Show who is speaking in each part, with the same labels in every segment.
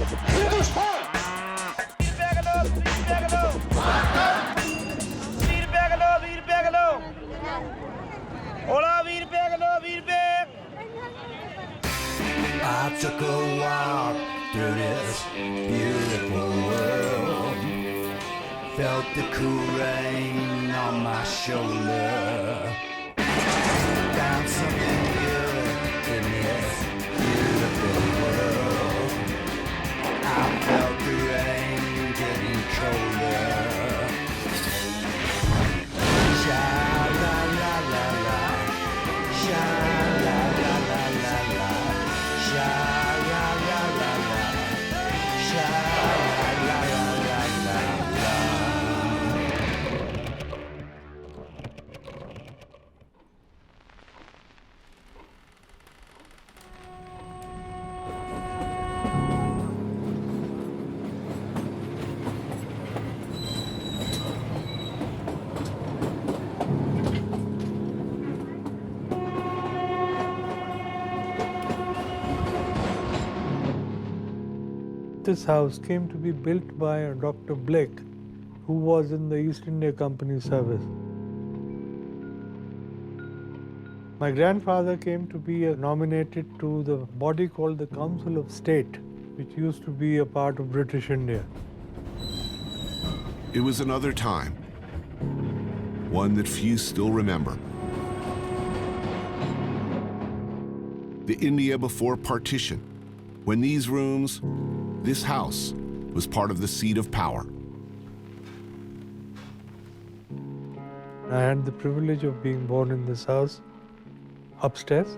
Speaker 1: I took a walk through this beautiful world, felt the cool rain on my shoulder, found something good in this beautiful world. I felt the rain getting colder. Sha-la-la-la-la, sha-la-la-la-la-la, sha-la-la-la-la, sha-la-la-la-la-la.
Speaker 2: This house came to be built by Dr. Blake, who was in the East India Company service. My grandfather came to be nominated to the body called the Council of State, which used to be a part of British India.
Speaker 3: It was another time, one that few still remember. The India before partition, when these rooms, this house, was part of the seat of power.
Speaker 2: I had the privilege of being born in this house, upstairs.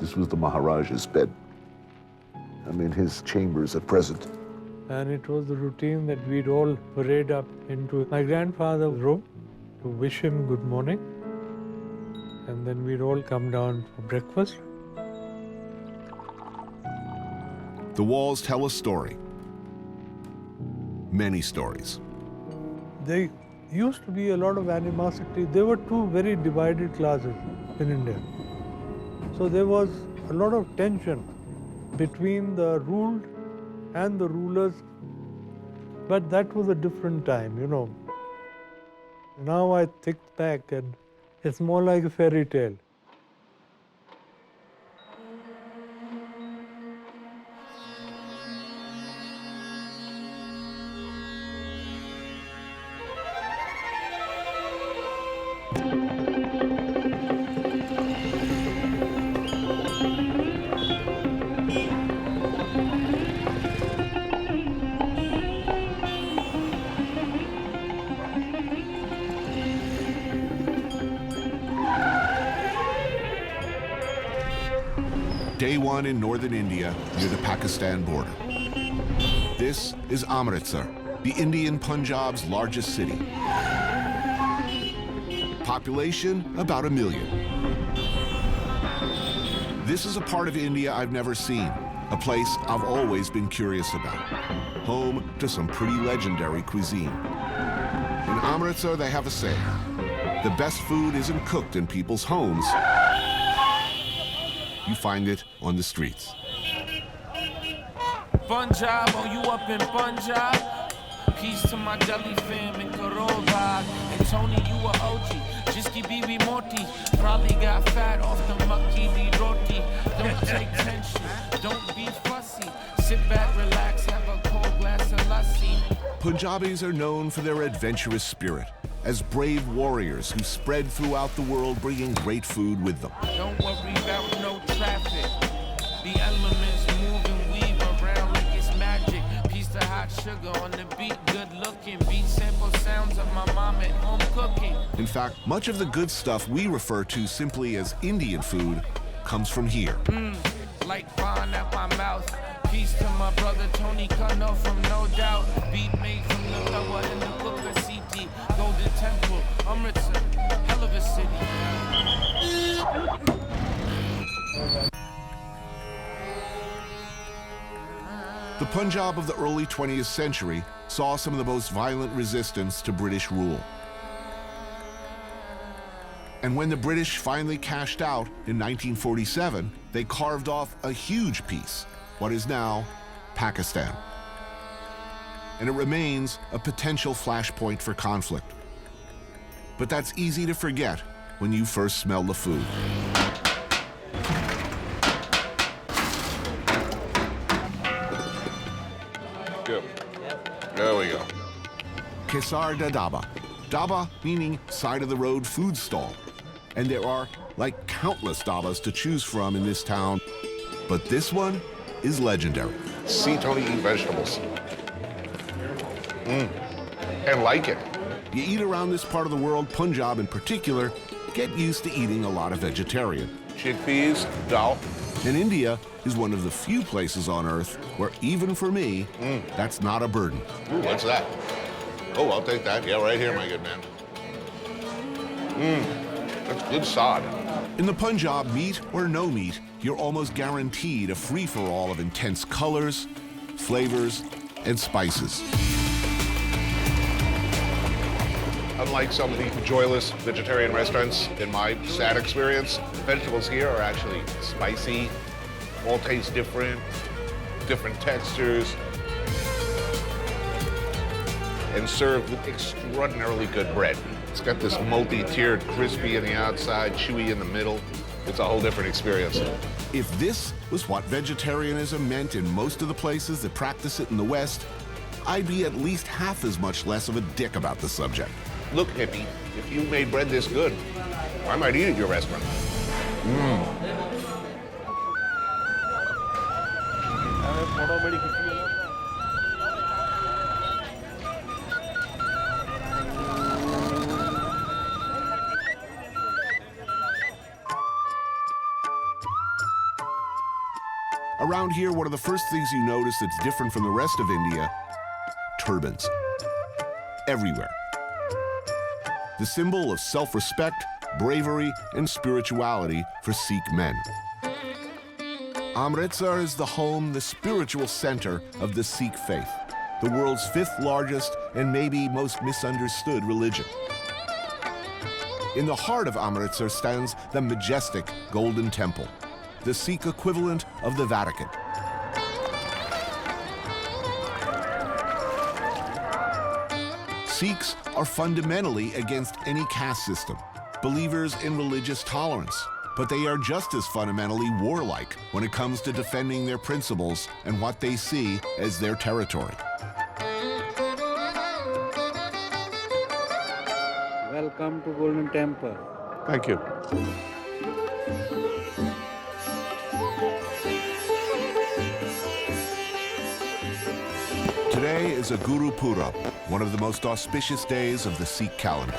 Speaker 4: This was the Maharaja's bed. I mean, his chambers at present.
Speaker 2: And it was the routine that we'd all parade up into my grandfather's room to wish him good morning. And then we'd all come down for breakfast.
Speaker 3: The walls tell a story. Many stories.
Speaker 2: There used to be a lot of animosity. There were two very divided classes in India. So there was a lot of tension between the ruled and the rulers. But that was a different time, you know. Now I think back and it's more like a fairy tale.
Speaker 3: Day one in northern India, near the Pakistan border. This is Amritsar, the Indian Punjab's largest city. Population, about 1 million. This is a part of India I've never seen, a place I've always been curious about. Home to some pretty legendary cuisine. In Amritsar, they have a saying: the best food isn't cooked in people's homes. You find it on the streets.
Speaker 5: Punjab, oh, you up in Punjab? Peace to my Delhi fam in Karova. And Tony, you a OG. Jiski Bibi Moti. Probably got fat off the makki di roti. Don't take tension, don't be fussy. Sit back, relax, have a cold glass of lassi.
Speaker 3: Punjabis are known for their adventurous spirit, as brave warriors who spread throughout the world bringing great food with them.
Speaker 5: Don't worry about no traffic. The elements move and weave around like it's magic. Piece of hot sugar on the beat, good looking. Beat sample sounds of my mom at home cooking.
Speaker 3: In fact, much of the good stuff we refer to simply as Indian food comes from here.
Speaker 5: Like fine at my mouth. Peace to my brother Tony Kano from No Doubt. Beat made from the lower in the cooker CT. Golden Temple, Amritsar, hell of a city.
Speaker 3: The Punjab of the early 20th century saw some of the most violent resistance to British rule. And when the British finally cashed out in 1947, they carved off a huge piece, what is now Pakistan. And it remains a potential flashpoint for conflict. But that's easy to forget when you first smell the food.
Speaker 6: Good. There we go.
Speaker 3: Kesar da Daba. Daba meaning side of the road food stall. And there are like countless dabas to choose from in this town. But this one is legendary.
Speaker 6: See Tony eat vegetables. And like it.
Speaker 3: You eat around this part of the world, Punjab in particular, get used to eating a lot of vegetarian.
Speaker 6: Chickpeas, dal.
Speaker 3: And India is one of the few places on earth where even for me, that's not a burden.
Speaker 6: Ooh, what's that? Oh, I'll take that. Yeah, right here, my good man. That's good sod.
Speaker 3: In the Punjab, meat or no meat, you're almost guaranteed a free-for-all of intense colors, flavors, and spices.
Speaker 6: Unlike some of the joyless vegetarian restaurants, in my sad experience, vegetables here are actually spicy, all taste different, different textures, and served with extraordinarily good bread. It's got this multi-tiered, crispy in the outside, chewy in the middle. It's a whole different experience.
Speaker 3: If this was what vegetarianism meant in most of the places that practice it in the West, I'd be at least half as much less of a dick about the subject.
Speaker 6: Look, hippie, if you made bread this good, I might eat at your restaurant.
Speaker 3: Around here, one of the first things you notice that's different from the rest of India, turbans. Everywhere. The symbol of self-respect, bravery, and spirituality for Sikh men. Amritsar is the home, the spiritual center of the Sikh faith, the world's 5th largest and maybe most misunderstood religion. In the heart of Amritsar stands the majestic Golden Temple, the Sikh equivalent of the Vatican. Sikhs are fundamentally against any caste system, believers in religious tolerance, but they are just as fundamentally warlike when it comes to defending their principles and what they see as their territory.
Speaker 7: Welcome to Golden Temple.
Speaker 6: Thank you.
Speaker 3: Today is a Guru Purab, one of the most auspicious days of the Sikh calendar.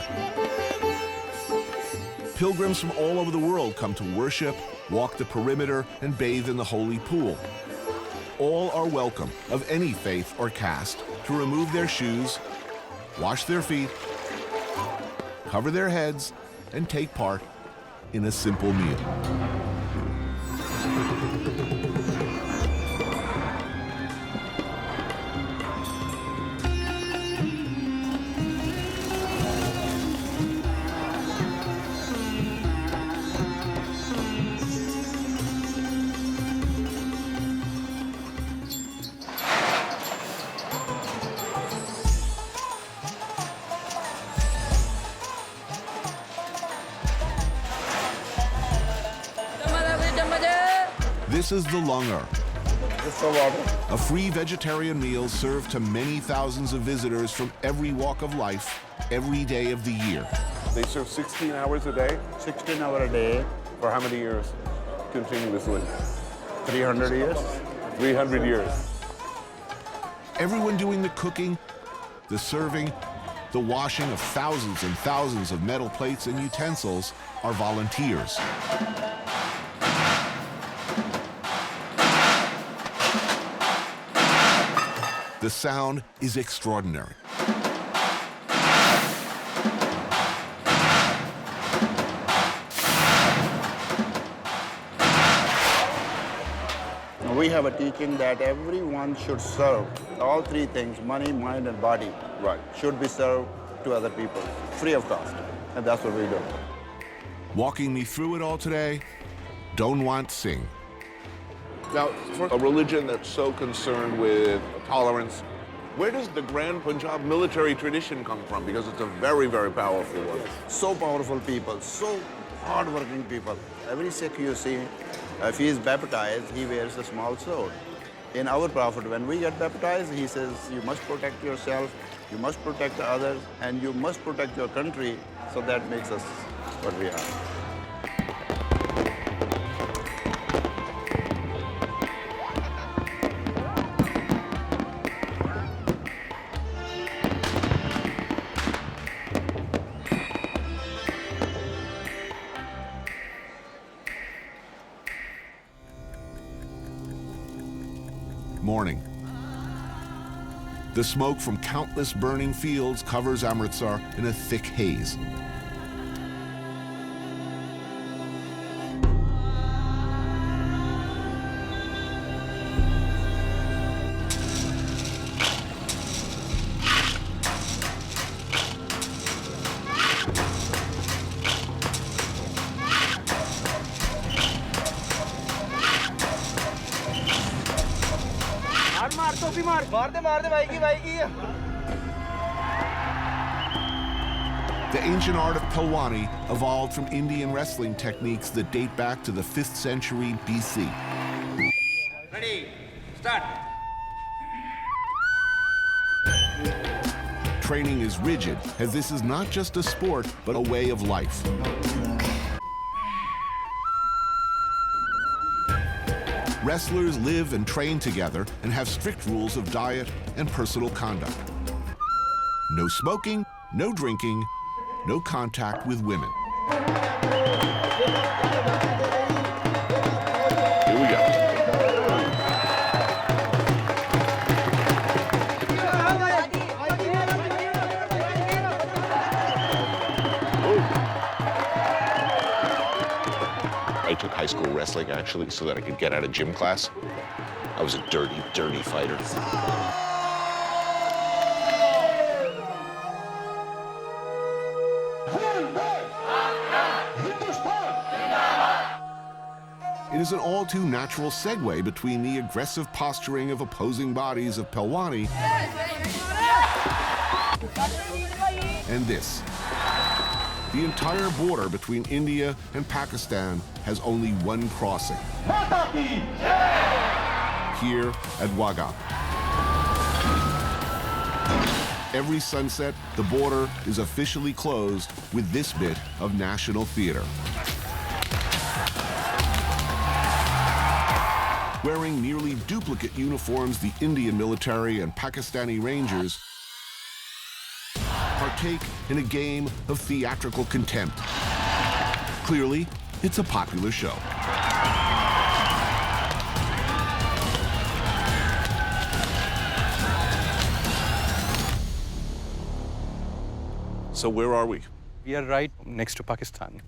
Speaker 3: Pilgrims from all over the world come to worship, walk the perimeter, and bathe in the holy pool. All are welcome, of any faith or caste, to remove their shoes, wash their feet, cover their heads, and take part in a simple meal. This is the langar, a free vegetarian meal served to many thousands of visitors from every walk of life, every day of the year.
Speaker 6: They serve 16 hours a day?
Speaker 7: 16 hours a day,
Speaker 6: For how many years continuously?
Speaker 7: 300 years.
Speaker 6: 300 years.
Speaker 3: Everyone doing the cooking, the serving, the washing of thousands and thousands of metal plates and utensils are volunteers. The sound is extraordinary.
Speaker 7: We have a teaching that everyone should serve all 3 things, money, mind, and body.
Speaker 6: Right.
Speaker 7: Should be served to other people, free of cost. And that's what we do.
Speaker 3: Walking me through it all today, Donwant Singh.
Speaker 6: Now, for a religion that's so concerned with tolerance, where does the Grand Punjab military tradition come from? Because it's a very, very powerful one.
Speaker 7: So powerful people, so hardworking people. Every Sikh you see, if he is baptized, he wears a small sword. In our Prophet, when we get baptized, he says, you must protect yourself, you must protect others, and you must protect your country. So that makes us what we are.
Speaker 3: Morning. The smoke from countless burning fields covers Amritsar in a thick haze. The ancient art of Pelwani evolved from Indian wrestling techniques that date back to the 5th century BC.
Speaker 8: Ready, start.
Speaker 3: Training is rigid, as this is not just a sport, but a way of life. Wrestlers live and train together and have strict rules of diet and personal conduct. No smoking, no drinking, no contact with women.
Speaker 6: Here we go. I took high school wrestling, actually, so that I could get out of gym class. I was a dirty, dirty fighter.
Speaker 3: It is an all too natural segue between the aggressive posturing of opposing bodies of Pelwani and this. The entire border between India and Pakistan has only one crossing. Here at Wagah. Every sunset, the border is officially closed with this bit of national theater. Wearing nearly duplicate uniforms, the Indian military and Pakistani Rangers partake in a game of theatrical contempt. Clearly, it's a popular show.
Speaker 6: So where are we?
Speaker 9: We are right next to Pakistan.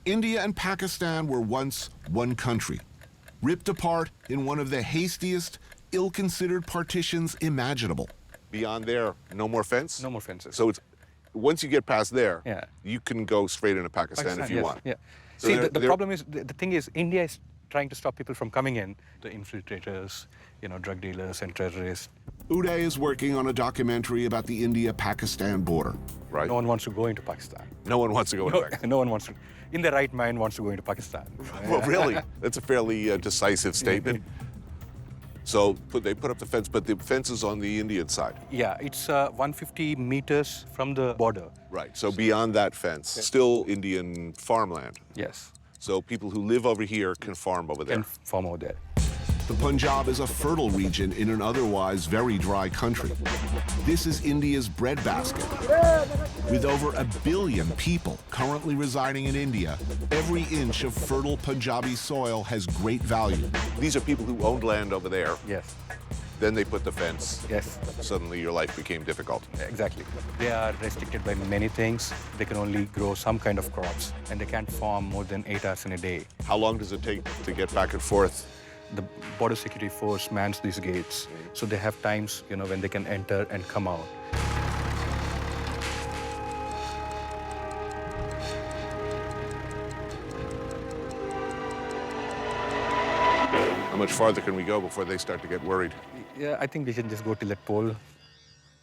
Speaker 3: India and Pakistan were once one country, ripped apart in one of the hastiest, ill-considered partitions imaginable.
Speaker 6: Beyond there, no more fence?
Speaker 9: No more fences.
Speaker 6: So it's, once you get past there,
Speaker 9: Yeah.
Speaker 6: you can go straight into Pakistan if you
Speaker 9: yes,
Speaker 6: want.
Speaker 9: Yeah.
Speaker 6: So
Speaker 9: See,
Speaker 6: they're-
Speaker 9: the
Speaker 6: they're-
Speaker 9: problem is, the thing is, India is trying to stop people from coming in. The infiltrators, drug dealers and terrorists.
Speaker 3: Uday is working on a documentary about the India-Pakistan border.
Speaker 6: Right.
Speaker 9: No one wants to go into Pakistan.
Speaker 6: No one wants to go into Pakistan.
Speaker 9: No one wants to, in their right mind, wants to go into Pakistan.
Speaker 6: Well, really? That's a fairly decisive statement. So they put up the fence, but the fence is on the Indian side.
Speaker 9: Yeah, it's 150 meters from the border.
Speaker 6: Right. So beyond that fence, still Indian farmland.
Speaker 9: Yes,
Speaker 6: So people who live over here can farm over there.
Speaker 9: can farm over there.
Speaker 3: The Punjab is a fertile region in an otherwise very dry country. This is India's breadbasket. With over 1 billion people currently residing in India, every inch of fertile Punjabi soil has great value.
Speaker 6: These are people who owned land over there.
Speaker 9: Yes,
Speaker 6: Then they put the fence.
Speaker 9: yes,
Speaker 6: Suddenly your life became difficult.
Speaker 9: exactly. They are restricted by many things. They can only grow some kind of crops, and they can't farm more than 8 hours in a day.
Speaker 6: How long does it take to get back and forth?
Speaker 9: The border security force mans these gates, so they have times, when they can enter and come out.
Speaker 6: much farther can we go before they start to get worried?
Speaker 9: Yeah, I think we should just go to that pole.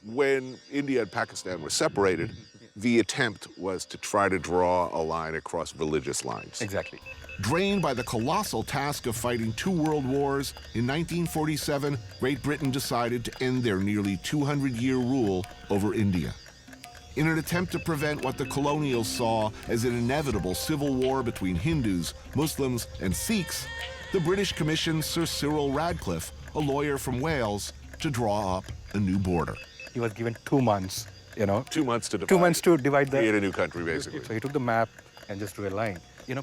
Speaker 6: When India and Pakistan were separated, the attempt was to try to draw a line across religious lines.
Speaker 9: Exactly.
Speaker 3: Drained by the colossal task of fighting 2 world wars, in 1947, Great Britain decided to end their nearly 200-year rule over India. In an attempt to prevent what the colonials saw as an inevitable civil war between Hindus, Muslims, and Sikhs, the British commissioned Sir Cyril Radcliffe, a lawyer from Wales, to draw up a new border.
Speaker 9: He was given 2 months,
Speaker 6: 2 months to divide.
Speaker 9: 2 months to divide
Speaker 6: Create a new country, basically.
Speaker 9: So he took the map and just drew a line.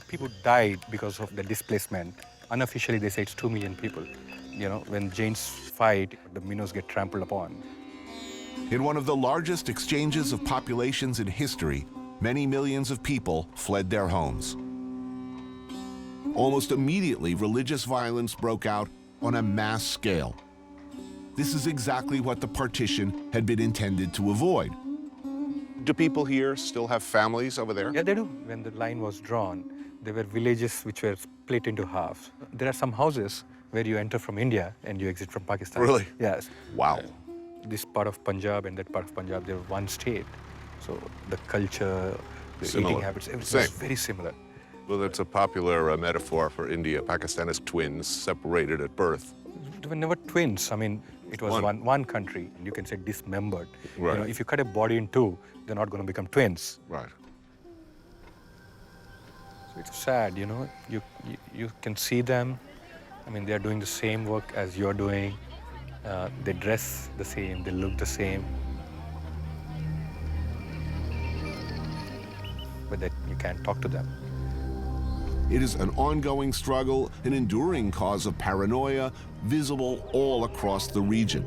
Speaker 9: People died because of the displacement. Unofficially, they say it's 2 million people. When Jains fight, the minnows get trampled upon.
Speaker 3: In one of the largest exchanges of populations in history, many millions of people fled their homes. Almost immediately, religious violence broke out on a mass scale. This is exactly what the partition had been intended to avoid.
Speaker 6: Do people here still have families over there?
Speaker 9: Yeah, they do. When the line was drawn, there were villages which were split into half. There are some houses where you enter from India and you exit from Pakistan.
Speaker 6: Really?
Speaker 9: Yes.
Speaker 6: Wow.
Speaker 9: This part of Punjab and that part of Punjab, they were one state. So the culture, the eating habits, everything was very similar.
Speaker 6: Well, that's a popular metaphor for India. Pakistan is twins separated at birth.
Speaker 9: They were never twins. It was one country. You can say dismembered.
Speaker 6: Right.
Speaker 9: If you cut a body in 2, they're not going to become twins.
Speaker 6: Right.
Speaker 9: So it's sad, You can see them. They're doing the same work as you're doing. They dress the same. They look the same. But that you can't talk to them.
Speaker 3: It is an ongoing struggle, an enduring cause of paranoia, visible all across the region.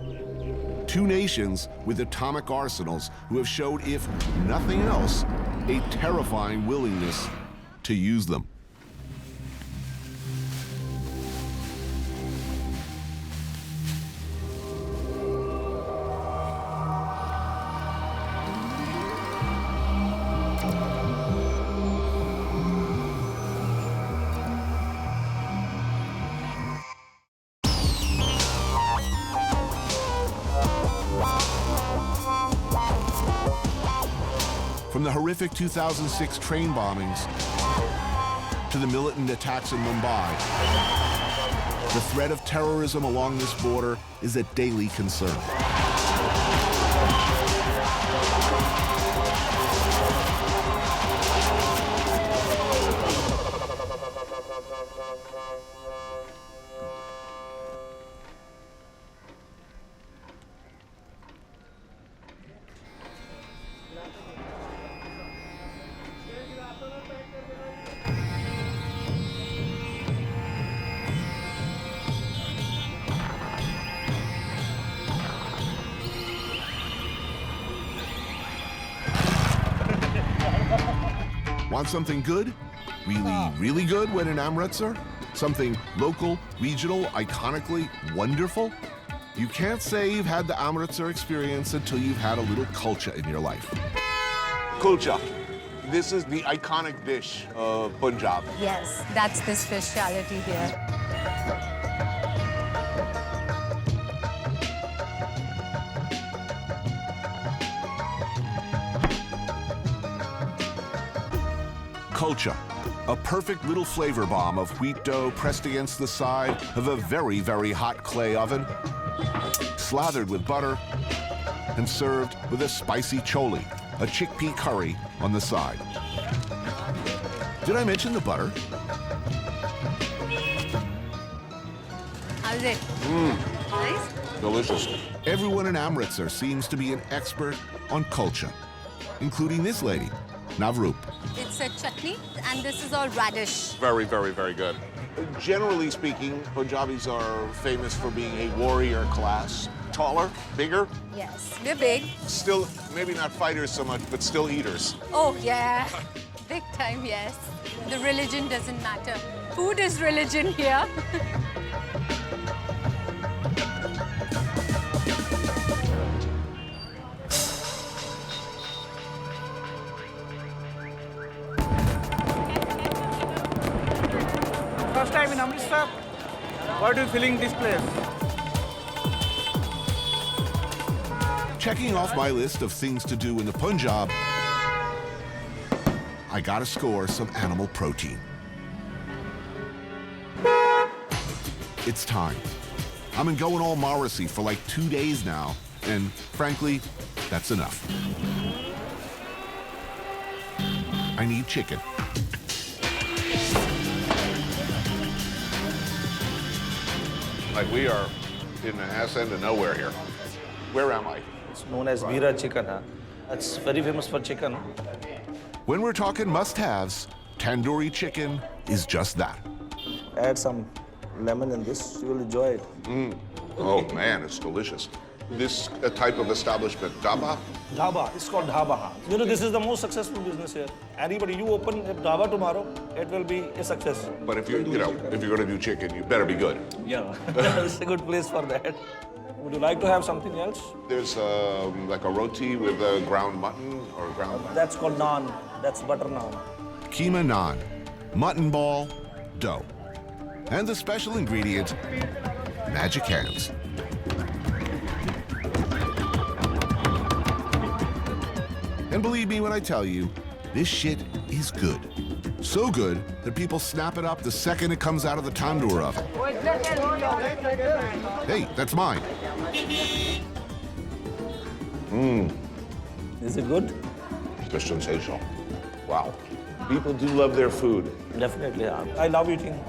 Speaker 3: 2 nations with atomic arsenals who have showed, if nothing else, a terrifying willingness to use them. From the horrific 2006 train bombings to the militant attacks in Mumbai, the threat of terrorism along this border is a daily concern. Want something good? Really, really good when in Amritsar? Something local, regional, iconically wonderful? You can't say you've had the Amritsar experience until you've had a little kulcha in your life. Kulcha. This is the iconic dish of Punjab.
Speaker 10: Yes, that's the speciality here.
Speaker 3: Kulcha, a perfect little flavor bomb of wheat dough pressed against the side of a very, very hot clay oven, slathered with butter, and served with a spicy chole, a chickpea curry, on the side. Did I mention the butter?
Speaker 10: How's it? Nice?
Speaker 6: Delicious.
Speaker 3: Everyone in Amritsar seems to be an expert on kulcha, including this lady, Navroop.
Speaker 10: It's a chutney, and this is all radish.
Speaker 6: Very, very, very good. Generally speaking, Punjabis are famous for being a warrior class. Taller, bigger.
Speaker 10: Yes, we're big.
Speaker 6: Still, maybe not fighters so much, but still eaters.
Speaker 10: Oh, yeah. Big time, yes. The religion doesn't matter. Food is religion here.
Speaker 8: First time in Amritsar.
Speaker 11: What are you feeling this place?
Speaker 3: Checking off my list of things to do in the Punjab, I gotta score some animal protein. It's time. I've been going all Morrissey for like 2 days now, and frankly, that's enough. I need chicken.
Speaker 6: Like we are in the ass end of nowhere here. Where am I?
Speaker 11: It's known as Veera chicken. Huh? That's very famous for chicken.
Speaker 3: When we're talking must-haves, tandoori chicken is just that.
Speaker 11: Add some lemon in this, you will enjoy it.
Speaker 6: Oh man, it's delicious. This type of establishment, dhaba?
Speaker 11: Dhaba, it's called dhaba. Huh? You know, this is the most successful business here. Anybody, you open a dhaba tomorrow, it will be a success.
Speaker 6: But if you're going to do chicken, you better be good.
Speaker 11: Yeah, it's a good place for that. Would you like to have something else?
Speaker 6: There's like a roti with ground mutton or ground.
Speaker 11: That's called naan. That's butter naan.
Speaker 3: Keema naan, mutton ball, dough. And the special ingredient, magic hands. And believe me when I tell you, this shit is good. So good that people snap it up the second it comes out of the tandoor oven. Hey, that's mine.
Speaker 11: Is it good?
Speaker 6: It's sensational. Wow. People do love their food.
Speaker 11: Definitely, yeah. I love eating.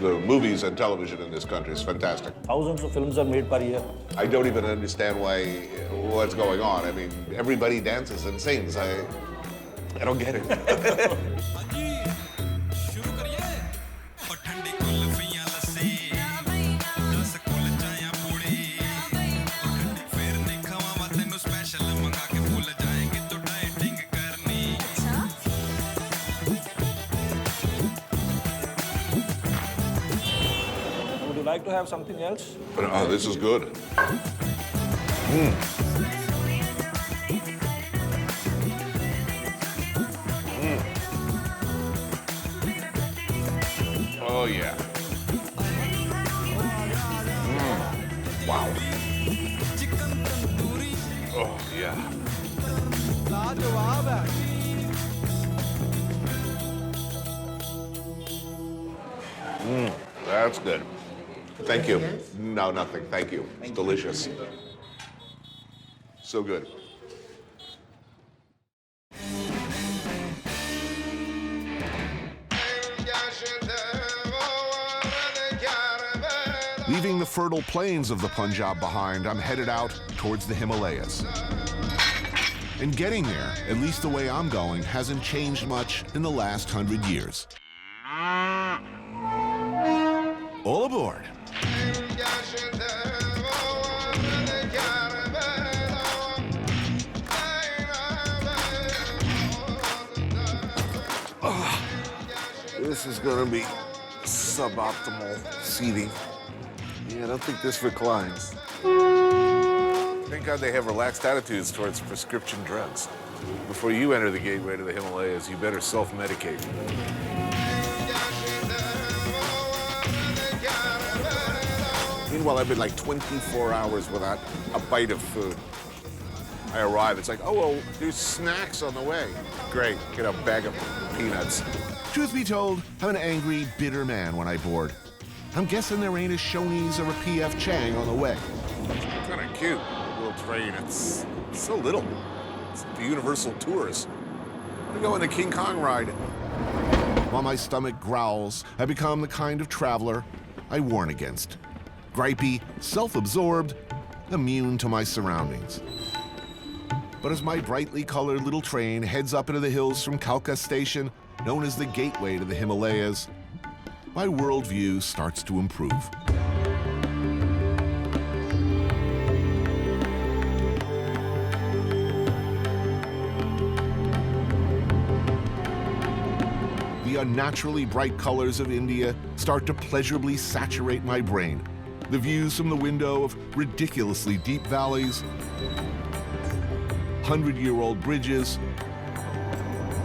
Speaker 6: The movies and television in this country is fantastic.
Speaker 11: Thousands of films are made per year.
Speaker 6: I don't even understand what's going on. I mean, everybody dances and sings. I don't get it.
Speaker 11: Would you like to have something else?
Speaker 6: Oh, this is good. Oh, yeah. Wow. Oh, yeah. That's good. Thank you. No, nothing. Thank you. It's delicious. So good.
Speaker 3: Leaving the fertile plains of the Punjab behind, I'm headed out towards the Himalayas. And getting there, at least the way I'm going, hasn't changed much in the last 100 years. All aboard.
Speaker 6: This is gonna be suboptimal seating. Yeah, I don't think this reclines. Thank God they have relaxed attitudes towards prescription drugs. Before you enter the gateway to the Himalayas, you better self-medicate. Meanwhile, I've been like 24 hours without a bite of food. I arrive, it's like, oh, well, there's snacks on the way. Great, get a bag of peanuts.
Speaker 3: Truth be told, I'm an angry, bitter man when I board. I'm guessing there ain't a Shoney's or a P.F. Chang on the way.
Speaker 6: Kind of cute, little train. It's so little. It's like the Universal Tours. I'm going to King Kong ride.
Speaker 3: While my stomach growls, I become the kind of traveler I warn against. Gripey, self-absorbed, immune to my surroundings. But as my brightly colored little train heads up into the hills from Kalka Station, known as the gateway to the Himalayas, my worldview starts to improve. The unnaturally bright colors of India start to pleasurably saturate my brain. The views from the window of ridiculously deep valleys, 100-year-old bridges.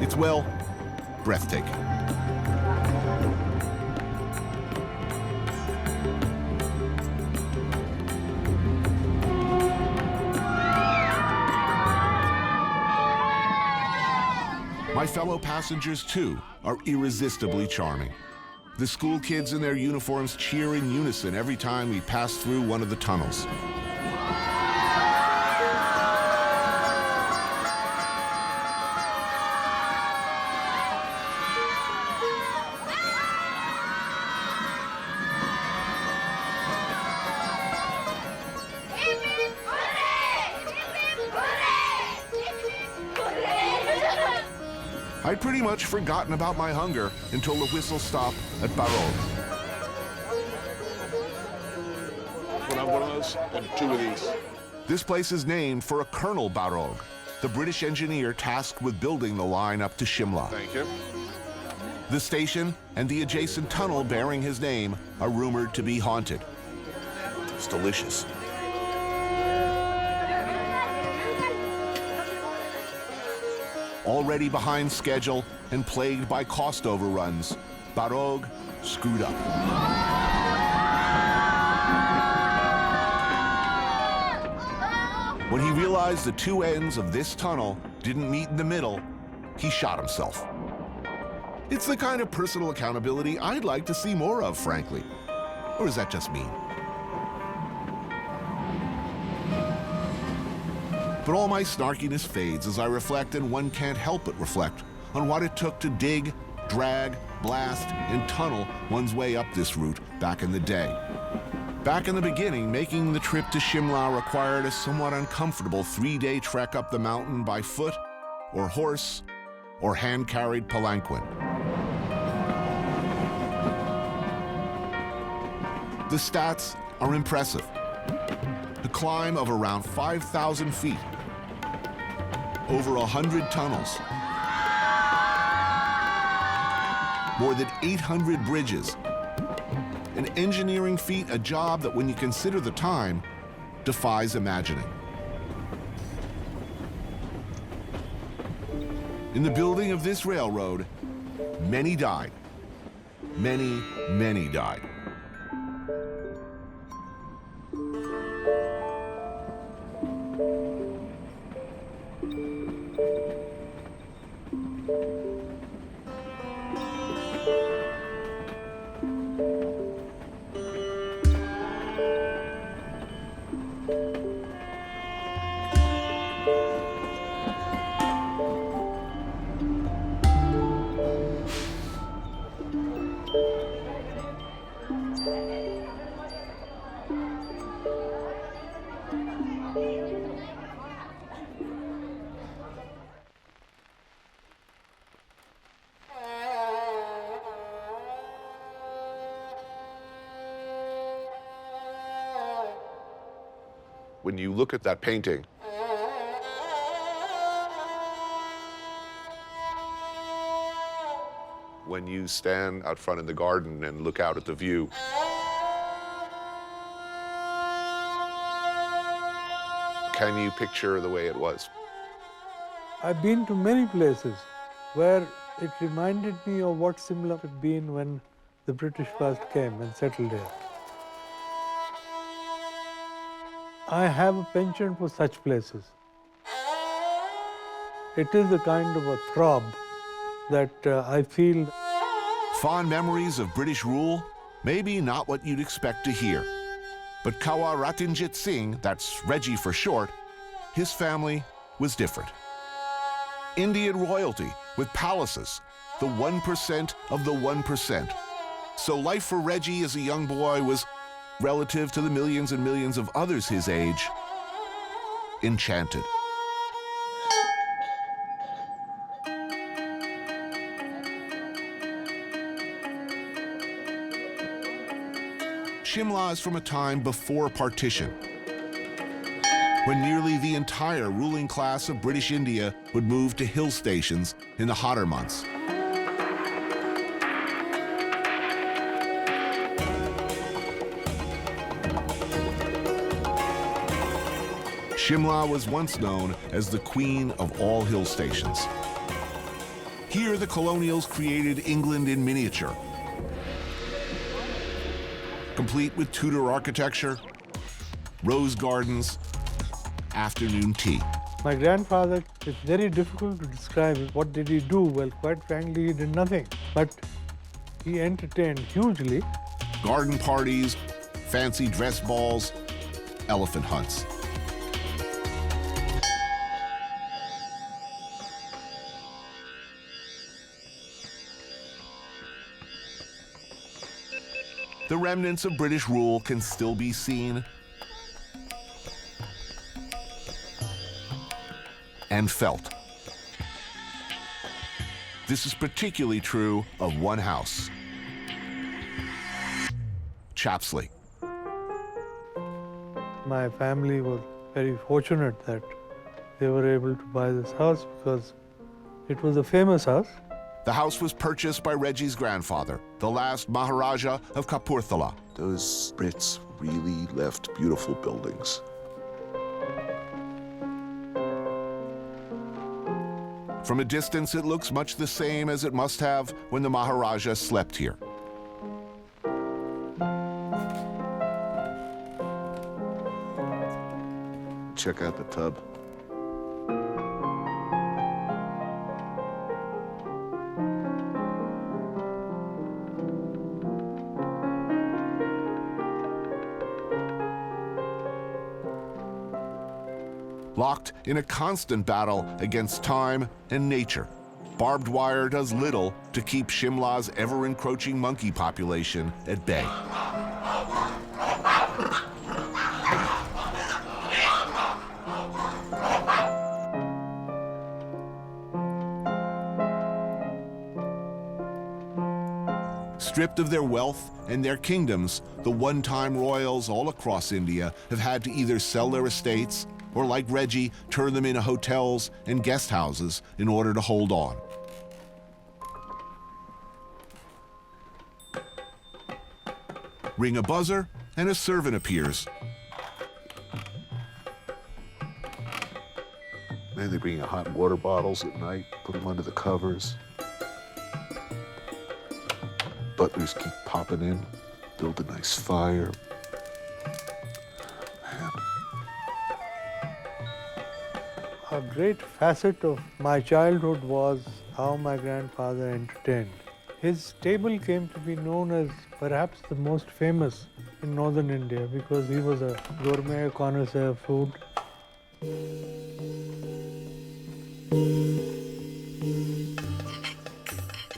Speaker 3: It's, well, breathtaking. My fellow passengers, too, are irresistibly charming. The school kids in their uniforms cheer in unison every time we pass through one of the tunnels. I'd pretty much forgotten about my hunger until the whistle stopped at Barog.
Speaker 6: We'll have one of those and two of these.
Speaker 3: This place is named for a Colonel Barog, the British engineer tasked with building the line up to Shimla.
Speaker 6: Thank you.
Speaker 3: The station and the adjacent tunnel bearing his name are rumored to be haunted.
Speaker 4: It's delicious.
Speaker 3: Already behind schedule and plagued by cost overruns, Barog screwed up. When he realized the two ends of this tunnel didn't meet in the middle, he shot himself. It's the kind of personal accountability I'd like to see more of, frankly. Or is that just me? But all my snarkiness fades as I reflect, and one can't help but reflect on what it took to dig, drag, blast, and tunnel one's way up this route back in the day. Back in the beginning, making the trip to Shimla required a somewhat uncomfortable 3-day trek up the mountain by foot, or horse, or hand-carried palanquin. The stats are impressive. A climb of around 5,000 feet, over 100 tunnels, more than 800 bridges, an engineering feat, a job that, when you consider the time, defies imagining. In the building of this railroad, many died. Many, many died.
Speaker 6: When you look at that painting, when you stand out front in the garden and look out at the view, can you picture the way it was?
Speaker 2: I've been to many places where it reminded me of what Shimla had been when the British first came and settled there. I have a penchant for such places. It is a kind of a throb that I feel.
Speaker 3: Fond memories of British rule? Maybe not what you'd expect to hear. But Kawa Ratinjit Singh, that's Reggie for short, his family was different. Indian royalty with palaces, the 1% of the 1%. So life for Reggie as a young boy was, relative to the millions and millions of others his age, enchanted. Shimla is from a time before partition, when nearly the entire ruling class of British India would move to hill stations in the hotter months. Shimla was once known as the queen of all hill stations. Here, the colonials created England in miniature, complete with Tudor architecture, rose gardens, afternoon tea.
Speaker 2: My grandfather, it's very difficult to describe what did he do. Well, quite frankly, he did nothing. But he entertained hugely.
Speaker 3: Garden parties, fancy dress balls, elephant hunts. The remnants of British rule can still be seen and felt. This is particularly true of one house, Chapsley.
Speaker 2: My family was very fortunate that they were able to buy this house because it was a famous house.
Speaker 3: The house was purchased by Reggie's grandfather, the last Maharaja of Kapurthala.
Speaker 4: Those Brits really left beautiful buildings.
Speaker 3: From a distance, it looks much the same as it must have when the Maharaja slept here.
Speaker 4: Check out the tub.
Speaker 3: Locked in a constant battle against time and nature, barbed wire does little to keep Shimla's ever-encroaching monkey population at bay. Stripped of their wealth and their kingdoms, the one-time royals all across India have had to either sell their estates or, like Reggie, turn them into hotels and guest houses in order to hold on. Ring a buzzer, and a servant appears.
Speaker 4: Man, they bring you hot water bottles at night, put them under the covers. Butlers keep popping in, build a nice fire. Man.
Speaker 2: A great facet of my childhood was how my grandfather entertained. His table came to be known as perhaps the most famous in northern India because he was a gourmet connoisseur of food.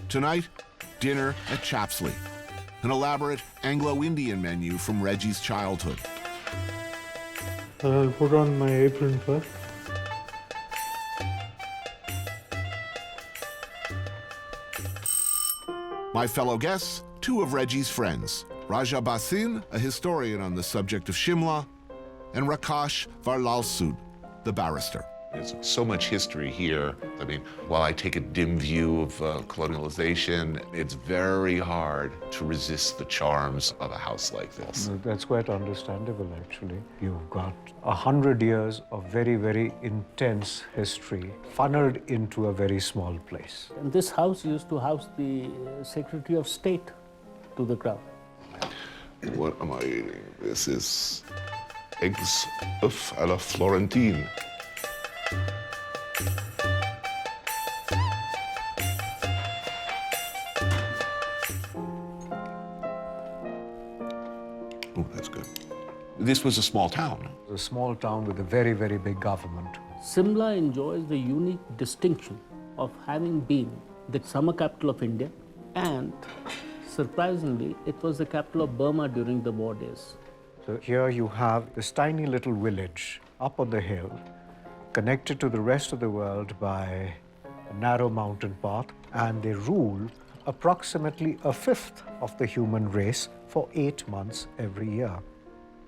Speaker 3: Tonight, dinner at Chapsley, an elaborate Anglo-Indian menu from Reggie's childhood.
Speaker 2: I'll put on my apron first.
Speaker 3: My fellow guests, two of Reggie's friends, Raja Basin, a historian on the subject of Shimla, and Rakash Varlalsud, the barrister.
Speaker 6: There's so much history here. I mean, while I take a dim view of colonialization, it's very hard to resist the charms of a house like this.
Speaker 12: That's quite understandable, actually. You've got 100 years of very, very intense history funneled into a very small place.
Speaker 13: And this house used to house the Secretary of State to the crown.
Speaker 6: What am I eating? This is eggs à la Florentine.
Speaker 3: Oh, that's good. This was a small town.
Speaker 12: A small town with a very, very big government.
Speaker 13: Shimla enjoys the unique distinction of having been the summer capital of India, and surprisingly, it was the capital of Burma during the war days.
Speaker 12: So here you have this tiny little village up on the hill, connected to the rest of the world by a narrow mountain path, and they rule approximately a fifth of the human race for 8 months every year.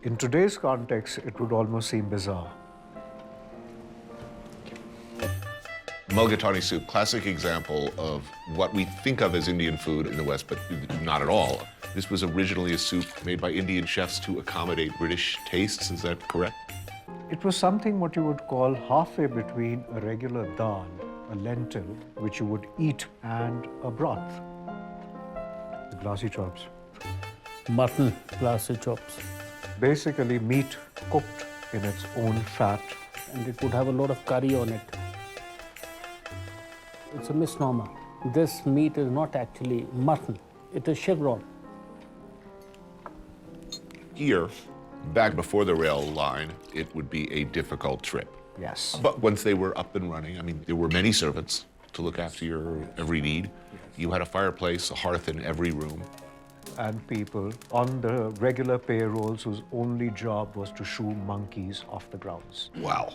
Speaker 12: In today's context, it would almost seem bizarre.
Speaker 6: Mulligatawny soup, classic example of what we think of as Indian food in the West, but not at all. This was originally a soup made by Indian chefs to accommodate British tastes, is that correct?
Speaker 12: It was something what you would call halfway between a regular dal, a lentil, which you would eat, and a broth. The glassy chops.
Speaker 13: Mutton glassy chops.
Speaker 12: Basically meat cooked in its own fat
Speaker 13: and it would have a lot of curry on it. It's a misnomer. This meat is not actually mutton, it is chevron.
Speaker 6: Here, back before the rail line, it would be a difficult trip.
Speaker 12: Yes.
Speaker 6: But once they were up and running, I mean, there were many servants to look after your every need. You had a fireplace, a hearth in every room.
Speaker 12: And people on the regular payrolls whose only job was to shoo monkeys off the grounds.
Speaker 6: Wow.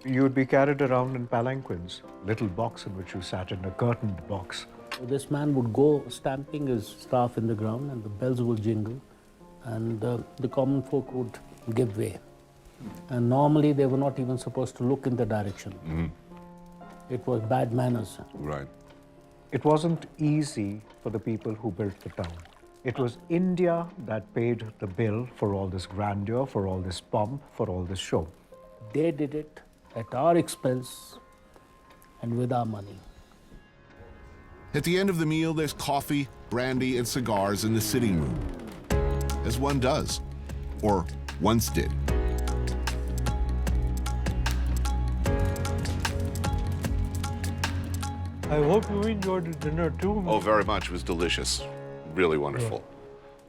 Speaker 12: You would be carried around in palanquins, little box in which you sat in a curtained box.
Speaker 13: This man would go stamping his staff in the ground and the bells would jingle and the common folk would give way. And normally they were not even supposed to look in the direction.
Speaker 6: Mm-hmm.
Speaker 13: It was bad manners.
Speaker 6: Right.
Speaker 12: It wasn't easy for the people who built the town. It was India that paid the bill for all this grandeur, for all this pomp, for all this show.
Speaker 13: They did it at our expense and with our money.
Speaker 3: At the end of the meal, there's coffee, brandy, and cigars in the sitting room. As one does, or once did.
Speaker 2: I hope you enjoyed the dinner too.
Speaker 6: Oh, very much. It was delicious. Really wonderful.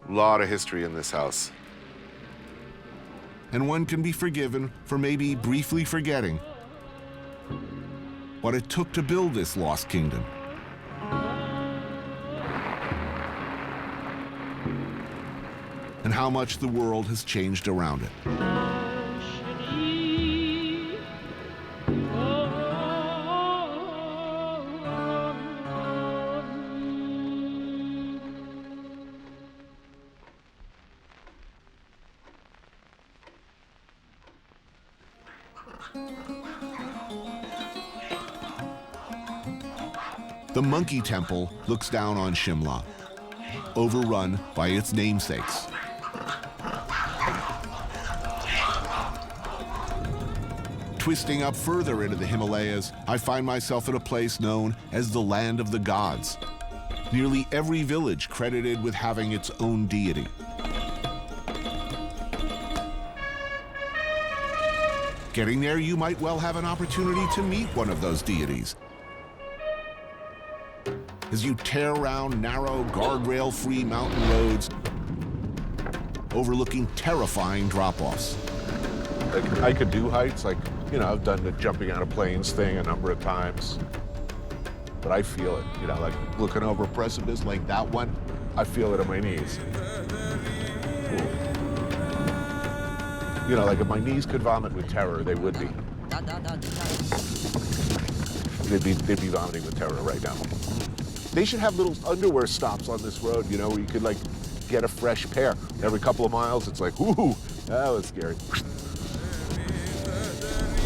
Speaker 6: A lot of history in this house.
Speaker 3: And one can be forgiven for maybe briefly forgetting what it took to build this lost kingdom. And how much the world has changed around it. The Monkey Temple looks down on Shimla, overrun by its namesakes. Twisting up further into the Himalayas, I find myself at a place known as the Land of the Gods. Nearly every village credited with having its own deity. Getting there, you might well have an opportunity to meet one of those deities. As you tear around narrow, guardrail-free mountain roads, overlooking terrifying drop-offs.
Speaker 6: Like, I could do heights, like, you know, I've done the jumping out of planes thing a number of times. But I feel it, you know, like looking over a precipice like that one, I feel it in my knees. Ooh. You know, like if my knees could vomit with terror, they would be. They'd be vomiting with terror right now. They should have little underwear stops on this road, you know, where you could like get a fresh pair. Every couple of miles, it's like, ooh, that was scary.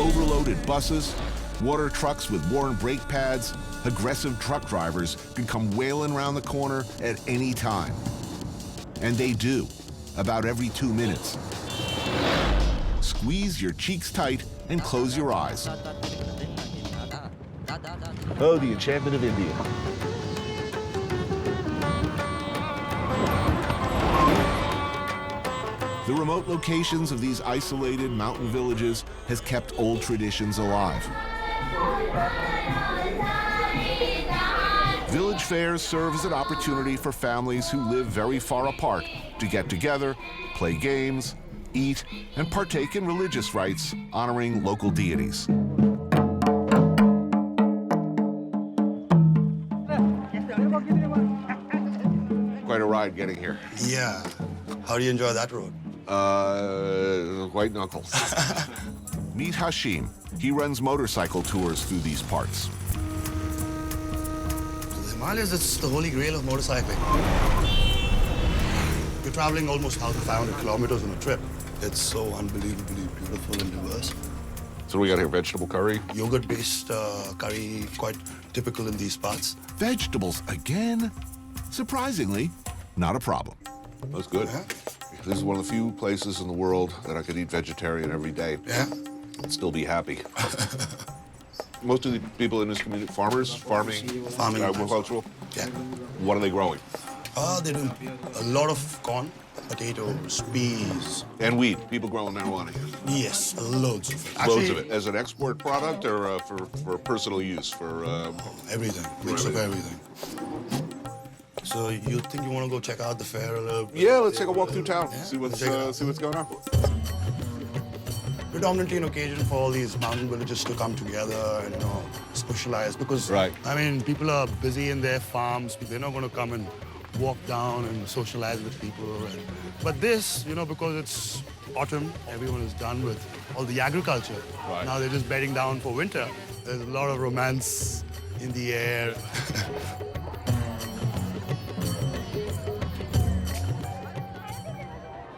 Speaker 3: Overloaded buses, water trucks with worn brake pads, aggressive truck drivers can come wailing around the corner at any time. And they do, about every 2 minutes. Squeeze your cheeks tight and close your eyes.
Speaker 6: Oh, the enchantment of India.
Speaker 3: The remote locations of these isolated mountain villages has kept old traditions alive. Village fairs serve as an opportunity for families who live very far apart to get together, play games, eat, and partake in religious rites honoring local deities.
Speaker 6: Quite a ride getting here.
Speaker 14: Yeah. How do you enjoy that road?
Speaker 6: White knuckles.
Speaker 3: Meet Hashim. He runs motorcycle tours through these parts.
Speaker 14: The Himalayas, it's the holy grail of motorcycling. You're traveling almost 1,500 kilometers on a trip. It's so unbelievably beautiful and diverse.
Speaker 6: So we got here vegetable curry?
Speaker 14: Yogurt-based curry, quite typical in these parts.
Speaker 3: Vegetables again? Surprisingly, not a problem.
Speaker 6: That's good.
Speaker 14: Yeah.
Speaker 6: This is one of the few places in the world that I could eat vegetarian every day.
Speaker 14: Yeah.
Speaker 6: And still be happy. Most of the people in this community, farmers, farming, agricultural.
Speaker 14: Yeah.
Speaker 6: What are they growing?
Speaker 14: They do a lot of corn, potatoes, peas.
Speaker 6: And weed. People growing marijuana here.
Speaker 14: Yes, loads of it.
Speaker 6: Loads of it. As an export product or for personal use? For
Speaker 14: everything. Mix of everything. So you think you want to go check out the fair a little bit?
Speaker 6: Yeah, let's take a walk through town.
Speaker 14: Yeah,
Speaker 6: See what's going on.
Speaker 14: Predominantly an occasion for all these mountain villages to come together and, socialize because,
Speaker 6: right.
Speaker 14: I mean, people are busy in their farms. They're not going to come and walk down and socialize with people. But this, because it's autumn, everyone is done with all the agriculture.
Speaker 6: Right.
Speaker 14: Now they're just bedding down for winter. There's a lot of romance in the air.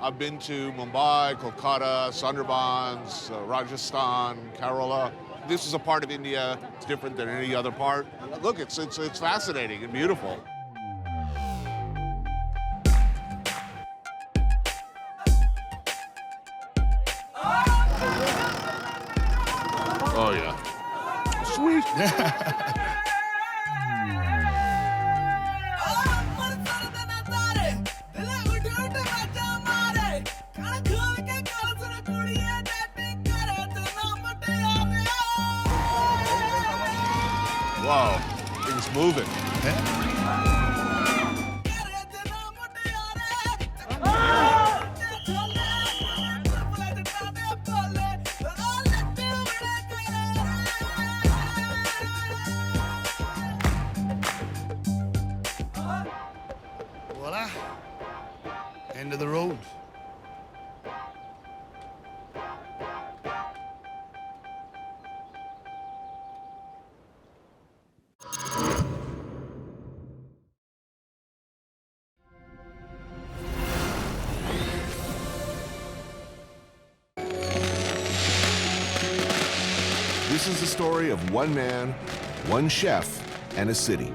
Speaker 6: I've been to Mumbai, Kolkata, Sundarbans, Rajasthan, Kerala. This is a part of India. It's different than any other part. Look, it's fascinating and beautiful. Oh yeah, sweet. Wow, things moving.
Speaker 14: Voila, end of the road.
Speaker 3: This is the story of one man, one chef, and a city.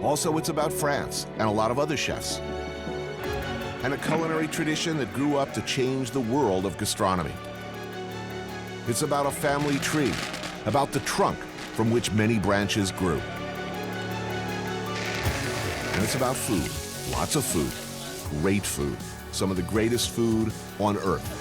Speaker 3: Also, it's about France and a lot of other chefs, and a culinary tradition that grew up to change the world of gastronomy. It's about a family tree, about the trunk from which many branches grew. And it's about food, lots of food, great food, some of the greatest food on earth.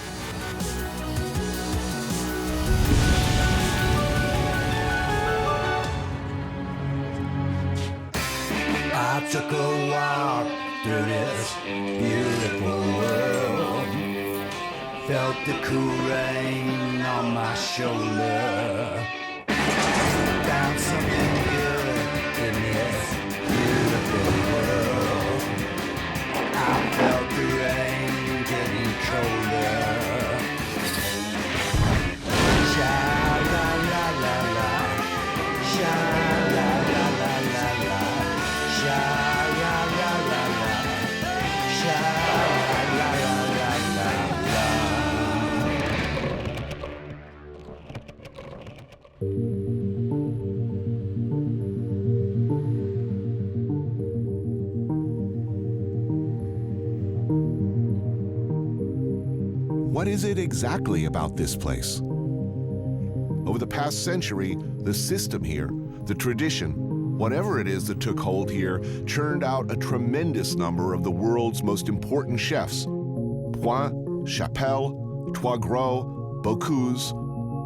Speaker 1: I took a walk through this beautiful world. Felt the cool rain on my shoulder. Found something good in this beautiful world. I felt the rain getting colder. Sha-la-la-la-la, sha-la-la-la-la-la.
Speaker 3: What is it exactly about this place? Over the past century, the system here, the tradition, whatever it is that took hold here, churned out a tremendous number of the world's most important chefs. Point, Chapelle, Trois Gros, Bocuse,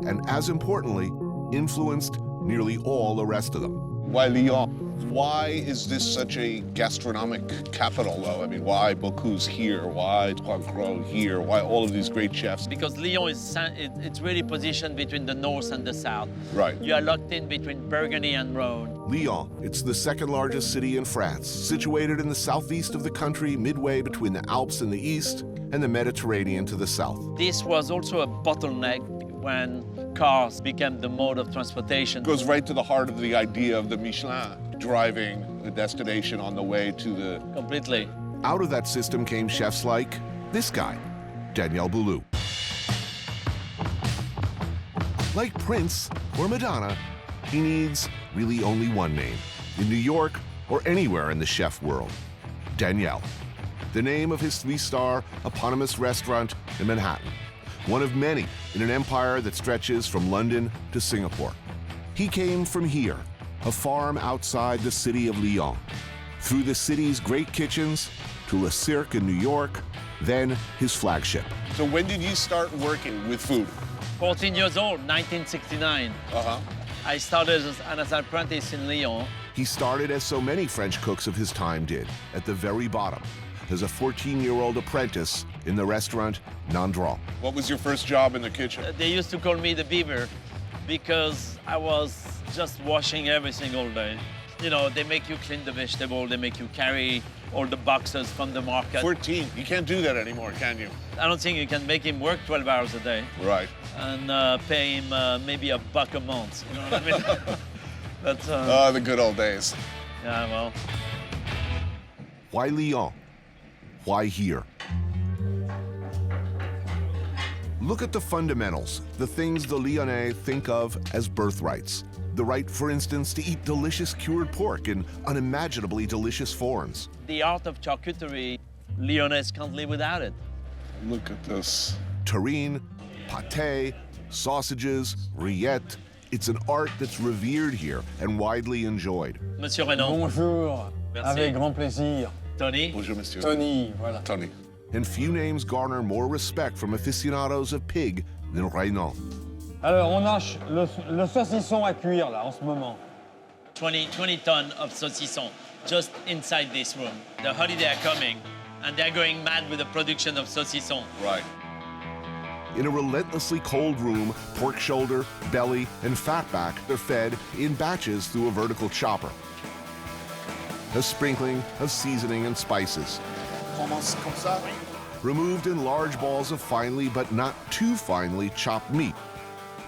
Speaker 3: and as importantly, influenced nearly all the rest of them.
Speaker 6: Why Lyon? Why is this such a gastronomic capital, though? I mean, why Bocuse here? Why Trois Gros here? Why all of these great chefs?
Speaker 15: Because Lyon it's really positioned between the north and the south.
Speaker 6: Right.
Speaker 15: You are locked in between Burgundy and Rhone.
Speaker 3: Lyon, it's the second largest city in France, situated in the southeast of the country, midway between the Alps in the east and the Mediterranean to the south.
Speaker 15: This was also a bottleneck when cars became the mode of transportation.
Speaker 6: It goes right to the heart of the idea of the Michelin, driving the destination on the way to the...
Speaker 15: Completely.
Speaker 3: Out of that system came chefs like this guy, Daniel Boulou. Like Prince or Madonna, he needs really only one name. In New York or anywhere in the chef world, Daniel. The name of his 3-star eponymous restaurant in Manhattan. One of many in an empire that stretches from London to Singapore. He came from here, a farm outside the city of Lyon. Through the city's great kitchens, to to Le Cirque in New York, then his flagship.
Speaker 6: So when did you start working with food?
Speaker 15: 14 years old, 1969. I started as an apprentice in Lyon.
Speaker 3: He started as so many French cooks of his time did, at the very bottom, as a 14-year-old apprentice in the restaurant Nandron.
Speaker 6: What was your first job in the kitchen?
Speaker 15: They used to call me the beaver because I was just washing every single day. You know, they make you clean the vegetable, they make you carry all the boxes from the market. 14,
Speaker 6: you can't do that anymore, can you?
Speaker 15: I don't think you can make him work 12 hours a day.
Speaker 6: Right.
Speaker 15: And pay him maybe $1 a month, you know what I mean? That's,
Speaker 6: the good old days.
Speaker 15: Yeah, well.
Speaker 3: Why Lyon? Why here? Look at the fundamentals, the things the Lyonnais think of as birthrights. The right, for instance, to eat delicious cured pork in unimaginably delicious forms.
Speaker 15: The art of charcuterie, Lyonnais can't live without it.
Speaker 6: Look at this.
Speaker 3: Terrine, pâté, sausages, rillettes. It's an art that's revered here and widely enjoyed.
Speaker 15: Monsieur Renaud.
Speaker 16: Bonjour.
Speaker 15: Merci.
Speaker 16: Avec grand plaisir.
Speaker 15: Tony.
Speaker 6: Bonjour, monsieur.
Speaker 16: Tony, voilà.
Speaker 6: Tony.
Speaker 3: And few names garner more respect from aficionados of pig than Renaud.
Speaker 16: Alors, on a le saucisson à cuire, là, en ce moment.
Speaker 15: 20 tons of saucisson just inside this room. The holiday are coming, and they're going mad with the production of saucisson.
Speaker 6: Right.
Speaker 3: In a relentlessly cold room, pork shoulder, belly, and fatback are fed in batches through a vertical chopper. A sprinkling of seasoning and spices.
Speaker 6: Almost comme ça.
Speaker 3: Removed in large balls of finely but not too finely chopped meat.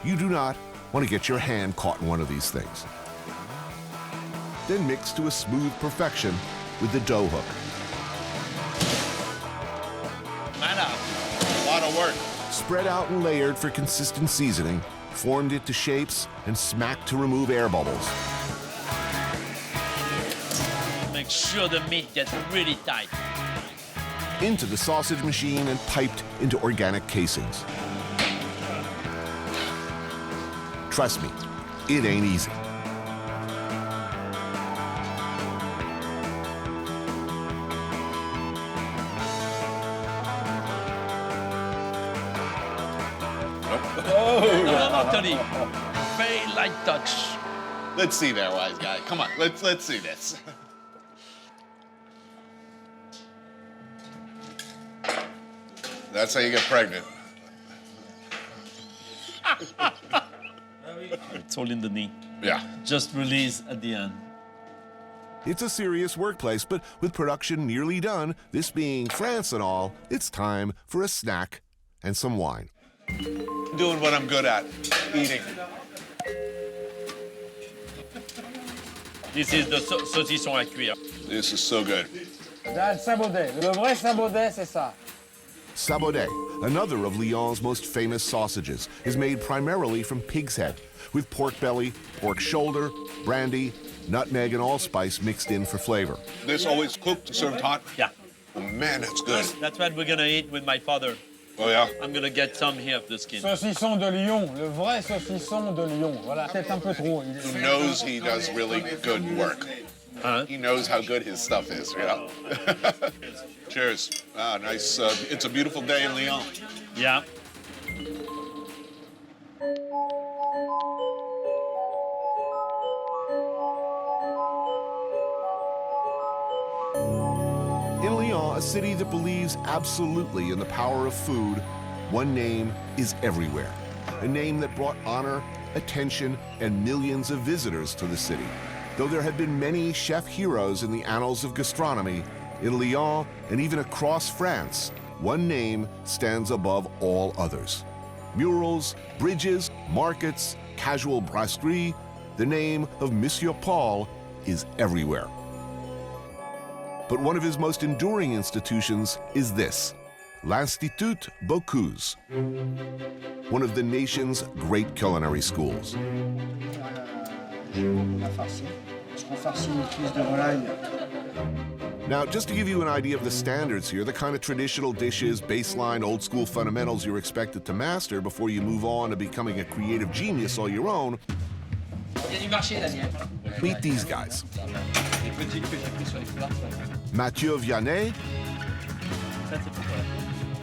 Speaker 3: You do not want to get your hand caught in one of these things. Then mix to a smooth perfection with the dough hook.
Speaker 15: Mana.
Speaker 6: A lot of work.
Speaker 3: Spread out and layered for consistent seasoning, formed into shapes, and smacked to remove air bubbles.
Speaker 15: Make sure the meat gets really tight.
Speaker 3: Into the sausage machine and piped into organic casings. Trust me, it ain't easy.
Speaker 15: No, Tony. Very light touch.
Speaker 6: Let's see there, wise guy. Come on, let's see this. That's how you get pregnant.
Speaker 15: It's all in the knee.
Speaker 6: Yeah.
Speaker 15: Just release at the end.
Speaker 3: It's a serious workplace, but with production nearly done, this being France and all, it's time for a snack and some wine.
Speaker 6: Doing what I'm good at, eating.
Speaker 15: This is the saucisson à cuire.
Speaker 6: This is so good.
Speaker 16: That's sabaudet. Le vrai sabaudet, c'est ça.
Speaker 3: Sabaudet, another of Lyon's most famous sausages, is made primarily from pig's head, with pork belly, pork shoulder, brandy, nutmeg, and allspice mixed in for flavor.
Speaker 6: This always cooked, served hot?
Speaker 15: Yeah.
Speaker 6: Oh, man, that's good.
Speaker 15: That's what we're gonna eat with my father.
Speaker 6: Oh, yeah?
Speaker 15: I'm gonna get some here of the skin.
Speaker 16: Saucisson de Lyon, le vrai saucisson de Lyon. Voilà, peut-être un peu trop.
Speaker 6: He knows he does really good work. He knows how good his stuff is, you know? Cheers. Ah, nice. It's a beautiful day in Lyon.
Speaker 15: Yeah.
Speaker 3: In Lyon, a city that believes absolutely in the power of food, one name is everywhere. A name that brought honor, attention, and millions of visitors to the city. Though there have been many chef heroes in the annals of gastronomy, in Lyon and even across France, one name stands above all others. Murals, bridges, markets, casual brasserie, the name of Monsieur Paul is everywhere. But one of his most enduring institutions is this, l'Institut Bocuse, one of the nation's great culinary schools. Now, just to give you an idea of the standards here, the kind of traditional dishes, baseline, old-school fundamentals you're expected to master before you move on to becoming a creative genius all your own, meet these guys. Mathieu Vianney,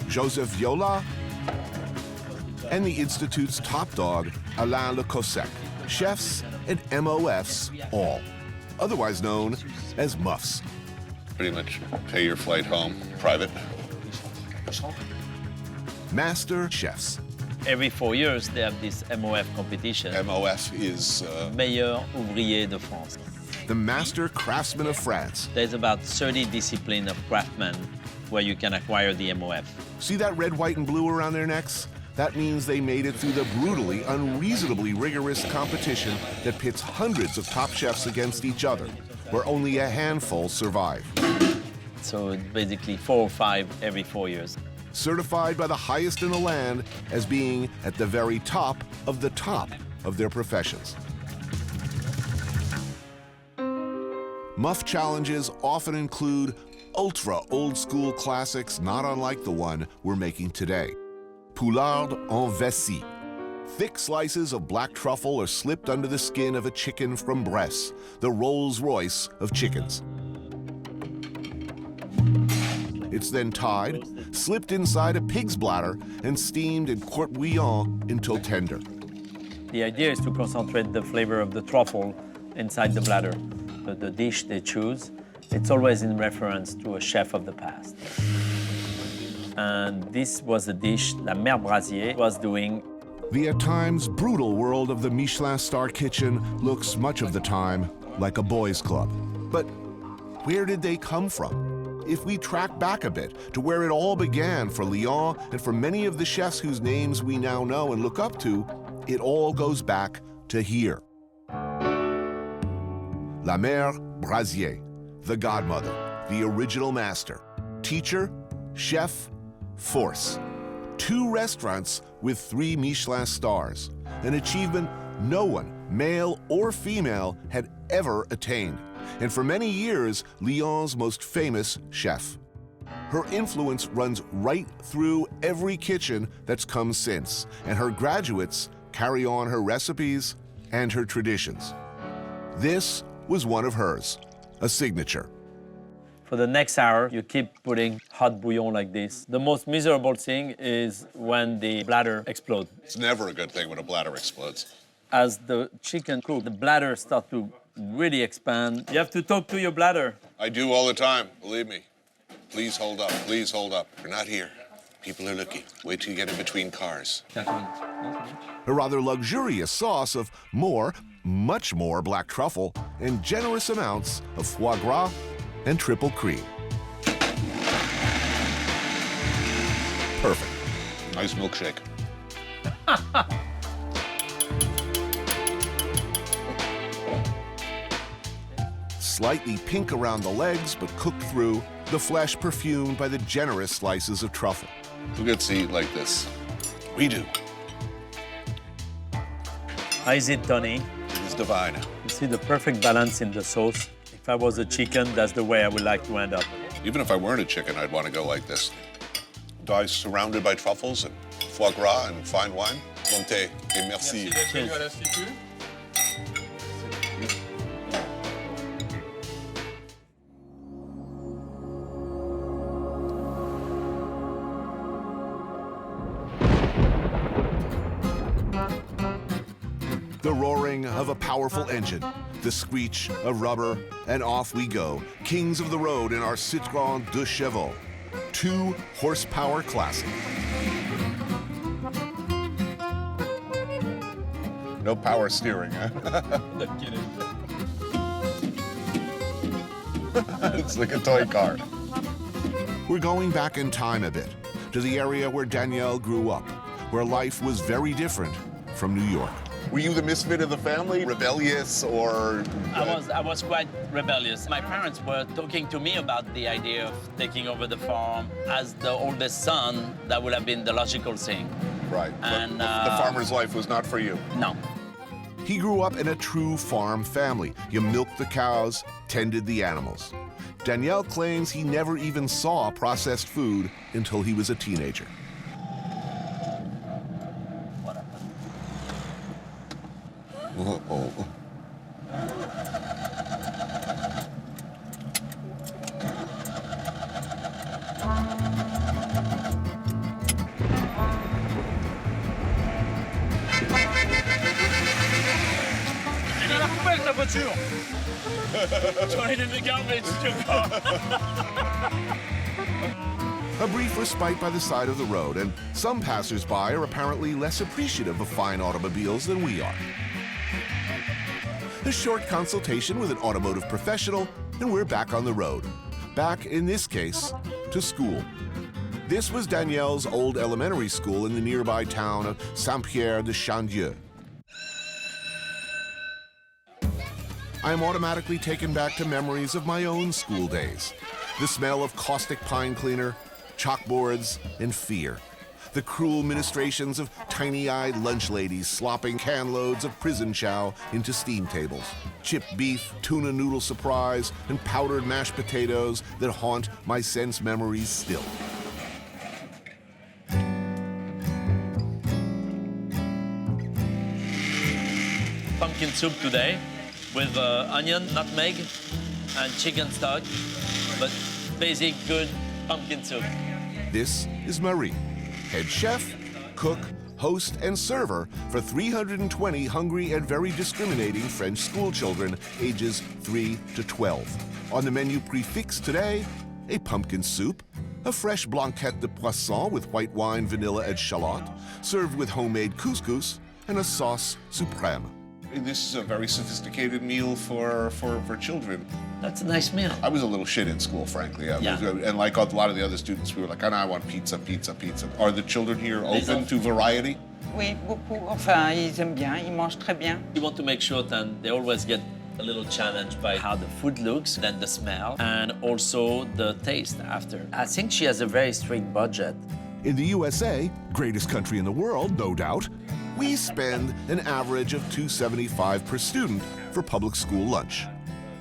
Speaker 3: Joseph Viola, and the Institute's top dog, Alain Le Cossec, chefs and MOFs all, otherwise known as muffs.
Speaker 6: Pretty much pay your flight home, private.
Speaker 3: Master chefs.
Speaker 15: Every 4 years, they have this MOF competition.
Speaker 6: MOF is...
Speaker 15: Meilleur ouvrier de France.
Speaker 3: The master craftsmen of France.
Speaker 15: There's about 30 disciplines of craftsmen where you can acquire the MOF.
Speaker 3: See that red, white, and blue around their necks? That means they made it through the brutally, unreasonably rigorous competition that pits hundreds of top chefs against each other, where only a handful survive.
Speaker 15: So basically 4 or 5 every 4 years.
Speaker 3: Certified by the highest in the land as being at the very top of their professions. Muff challenges often include ultra old school classics not unlike the one we're making today. Poularde en vessie. Thick slices of black truffle are slipped under the skin of a chicken from Bresse, the Rolls-Royce of chickens. It's then tied, slipped inside a pig's bladder, and steamed in court bouillon until tender.
Speaker 15: The idea is to concentrate the flavor of the truffle inside the bladder. The dish they choose, it's always in reference to a chef of the past. And this was a dish La Mère Brasier was doing.
Speaker 3: The at times brutal world of the Michelin star kitchen looks much of the time like a boys' club. But where did they come from? If we track back a bit to where it all began for Lyon and for many of the chefs whose names we now know and look up to, it all goes back to here. La Mère Brasier, the godmother, the original master, teacher, chef, force. 2 restaurants with 3 Michelin stars, an achievement no one, male or female, had ever attained. And for many years, Lyon's most famous chef. Her influence runs right through every kitchen that's come since, and her graduates carry on her recipes and her traditions. This was one of hers, a signature.
Speaker 15: For the next hour, you keep putting hot bouillon like this. The most miserable thing is when the bladder explodes.
Speaker 6: It's never a good thing when a bladder explodes.
Speaker 15: As the chicken cooks, the bladder starts to really expand. You have to talk to your bladder.
Speaker 6: I do all the time, believe me. Please hold up, please hold up. You're not here. People are looking. Wait till you get in between cars.
Speaker 3: A rather luxurious sauce of much more black truffle and generous amounts of foie gras and triple cream. Perfect.
Speaker 6: Nice milkshake.
Speaker 3: Slightly pink around the legs, but cooked through, the flesh perfumed by the generous slices of truffle.
Speaker 6: Who gets to eat like this? We do.
Speaker 15: How is it, Tony?
Speaker 6: It is divine.
Speaker 15: You see the perfect balance in the sauce. If I was a chicken, that's the way I would like to end up.
Speaker 6: Even if I weren't a chicken, I'd want to go like this. Die surrounded by truffles and foie gras and fine wine. Bonté et merci.
Speaker 3: The roaring of a powerful engine, the screech of rubber, and off we go, kings of the road in our Citroën 2 Chevaux, 2 horsepower classic.
Speaker 6: No power steering, huh?
Speaker 15: No kidding.
Speaker 6: It's like a toy car.
Speaker 3: We're going back in time a bit, to the area where Danielle grew up, where life was very different from New York.
Speaker 6: Were you the misfit of the family, rebellious, or...?
Speaker 15: I was quite rebellious. My parents were talking to me about the idea of taking over the farm. As the oldest son, that would have been the logical thing.
Speaker 6: Right,
Speaker 15: and
Speaker 6: but the farmer's life was not for you.
Speaker 15: No.
Speaker 3: He grew up in a true farm family. You milked the cows, tended the animals. Danielle claims he never even saw processed food until he was a teenager.
Speaker 6: Uh-oh.
Speaker 16: poubelle ta voiture.
Speaker 15: Throw it in the garbage, your car.
Speaker 3: A brief respite by the side of the road, and some passers-by are apparently less appreciative of fine automobiles than we are. A short consultation with an automotive professional, and we're back on the road. Back, in this case, to school. This was Danielle's old elementary school in the nearby town of Saint-Pierre-de-Chandieu. I am automatically taken back to memories of my own school days. The smell of caustic pine cleaner, chalkboards, and fear. The cruel ministrations of tiny-eyed lunch ladies slopping can loads of prison chow into steam tables. Chipped beef, tuna noodle surprise, and powdered mashed potatoes that haunt my sense memories still.
Speaker 15: Pumpkin soup today with onion, nutmeg, and chicken stock, but basic good pumpkin soup.
Speaker 3: This is Marie, head chef, cook, host, and server for 320 hungry and very discriminating French school children ages 3 to 12. On the menu prefix today, a pumpkin soup, a fresh blanquette de poisson with white wine, vanilla, and shallot, served with homemade couscous, and a sauce supreme.
Speaker 6: This is a very sophisticated meal for children.
Speaker 15: That's a nice meal.
Speaker 6: I was a little shit in school, frankly.
Speaker 15: Yeah.
Speaker 6: And like a lot of the other students, we were like, I want pizza, pizza, pizza. Are the children here open to variety?
Speaker 17: Oui, beaucoup. Enfin, ils aiment bien, ils mangent très bien.
Speaker 15: You want to make sure that they always get a little challenged by how the food looks, then the smell, and also the taste after. I think she has a very strict budget.
Speaker 3: In the USA, greatest country in the world, no doubt, we spend an average of $2.75 per student for public school lunch.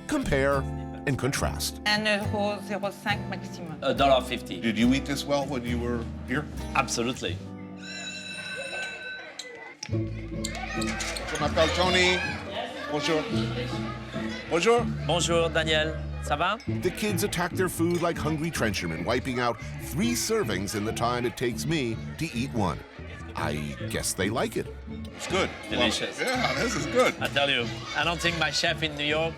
Speaker 3: Compare and contrast.
Speaker 17: €1.05 maximum.
Speaker 15: $1.50.
Speaker 6: Did you eat this well when you were here?
Speaker 15: Absolutely.
Speaker 6: Je m'appelle Tony. Bonjour. Bonjour.
Speaker 15: Bonjour, Daniel. Ça va?
Speaker 3: The kids attack their food like hungry trenchermen, wiping out 3 servings in the time it takes me to eat 1. I guess they like it.
Speaker 6: It's good.
Speaker 15: Delicious.
Speaker 6: Well, yeah, this is good.
Speaker 15: I tell you, I don't think my chef in New York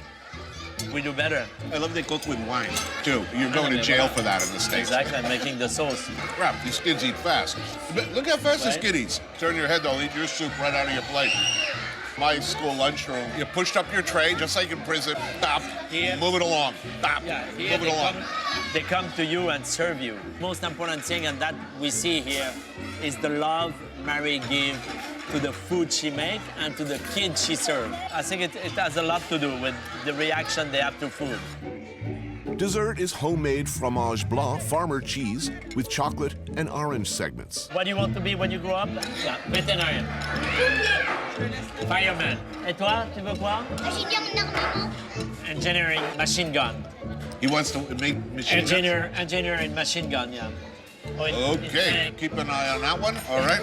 Speaker 15: will do better.
Speaker 6: I love they cook with wine, too. You're going to jail for that in the States.
Speaker 15: Exactly, I'm making the sauce.
Speaker 6: Crap, these kids eat fast. But look how fast these kids eat. Turn your head, they'll eat your soup right out of your plate. My school lunchroom, you pushed up your tray, just like in prison. Stop.
Speaker 15: Here.
Speaker 6: Move it along. Stop.
Speaker 15: Yeah, here
Speaker 6: Move it along.
Speaker 15: They come to you and serve you. Most important thing, and that we see here, is the love Mary gives to the food she makes and to the kids she serves. I think it has a lot to do with the reaction they have to food.
Speaker 3: Dessert is homemade fromage blanc, farmer cheese, with chocolate and orange segments.
Speaker 15: What do you want to be when you grow up? Yeah, veterinarian. Fireman. Et toi, tu veux quoi? Engineering, machine gun.
Speaker 6: He wants to make machine guns?
Speaker 15: Engineer in machine gun, yeah.
Speaker 6: Okay, keep an eye on that one. All right.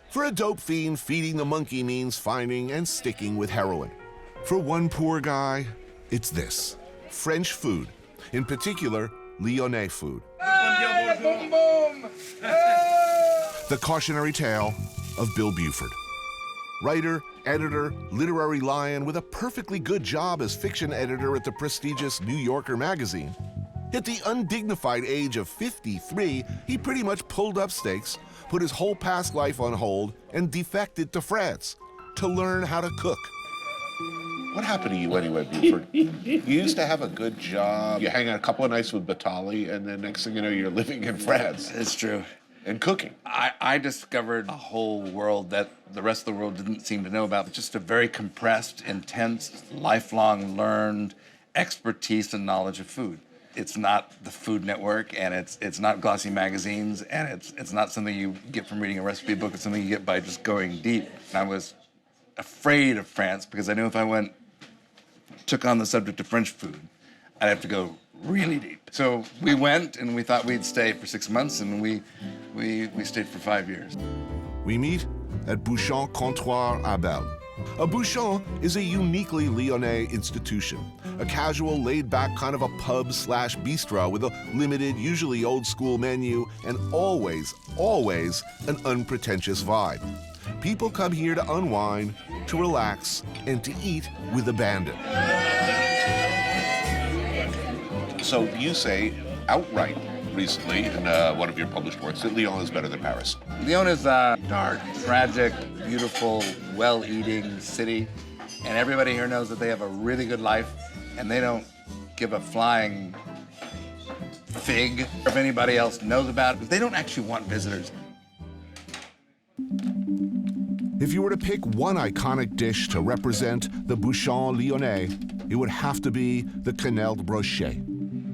Speaker 3: For a dope fiend, feeding the monkey means finding and sticking with heroin. For one poor guy, it's this: French food, in particular, Lyonnais food. The cautionary tale of Bill Buford. Writer, editor, literary lion with a perfectly good job as fiction editor at the prestigious New Yorker magazine. At the undignified age of 53, he pretty much pulled up stakes, put his whole past life on hold, and defected to France to learn how to cook.
Speaker 6: What happened to you anyway, Buford? You used to have a good job. You hang out a couple of nights with Batali, and then next thing you know, you're living in France.
Speaker 18: It's true.
Speaker 6: And cooking.
Speaker 18: I discovered a whole world that the rest of the world didn't seem to know about. Just a very compressed, intense, lifelong learned expertise and knowledge of food. It's not the Food Network, and it's not glossy magazines, and it's not something you get from reading a recipe book. It's something you get by just going deep. And I was afraid of France because I knew if I took on the subject of French food, I'd have to go really deep. So we went, and we thought we'd stay for 6 months, and we stayed for 5 years.
Speaker 3: We meet at Bouchon Comptoir à Belle, A bouchon is a uniquely Lyonnais institution, a casual, laid-back kind of a pub/bistro with a limited, usually old-school menu and always an unpretentious vibe. People come here to unwind, to relax, and to eat with abandon.
Speaker 6: So you say outright recently in one of your published works that Lyon is better than Paris.
Speaker 18: Lyon is a dark, tragic, beautiful, well-eating city, and everybody here knows that they have a really good life, and they don't give a flying fig if anybody else knows about it. They don't actually want visitors.
Speaker 3: If you were to pick one iconic dish to represent the bouchon lyonnais, it would have to be the quenelle brochet,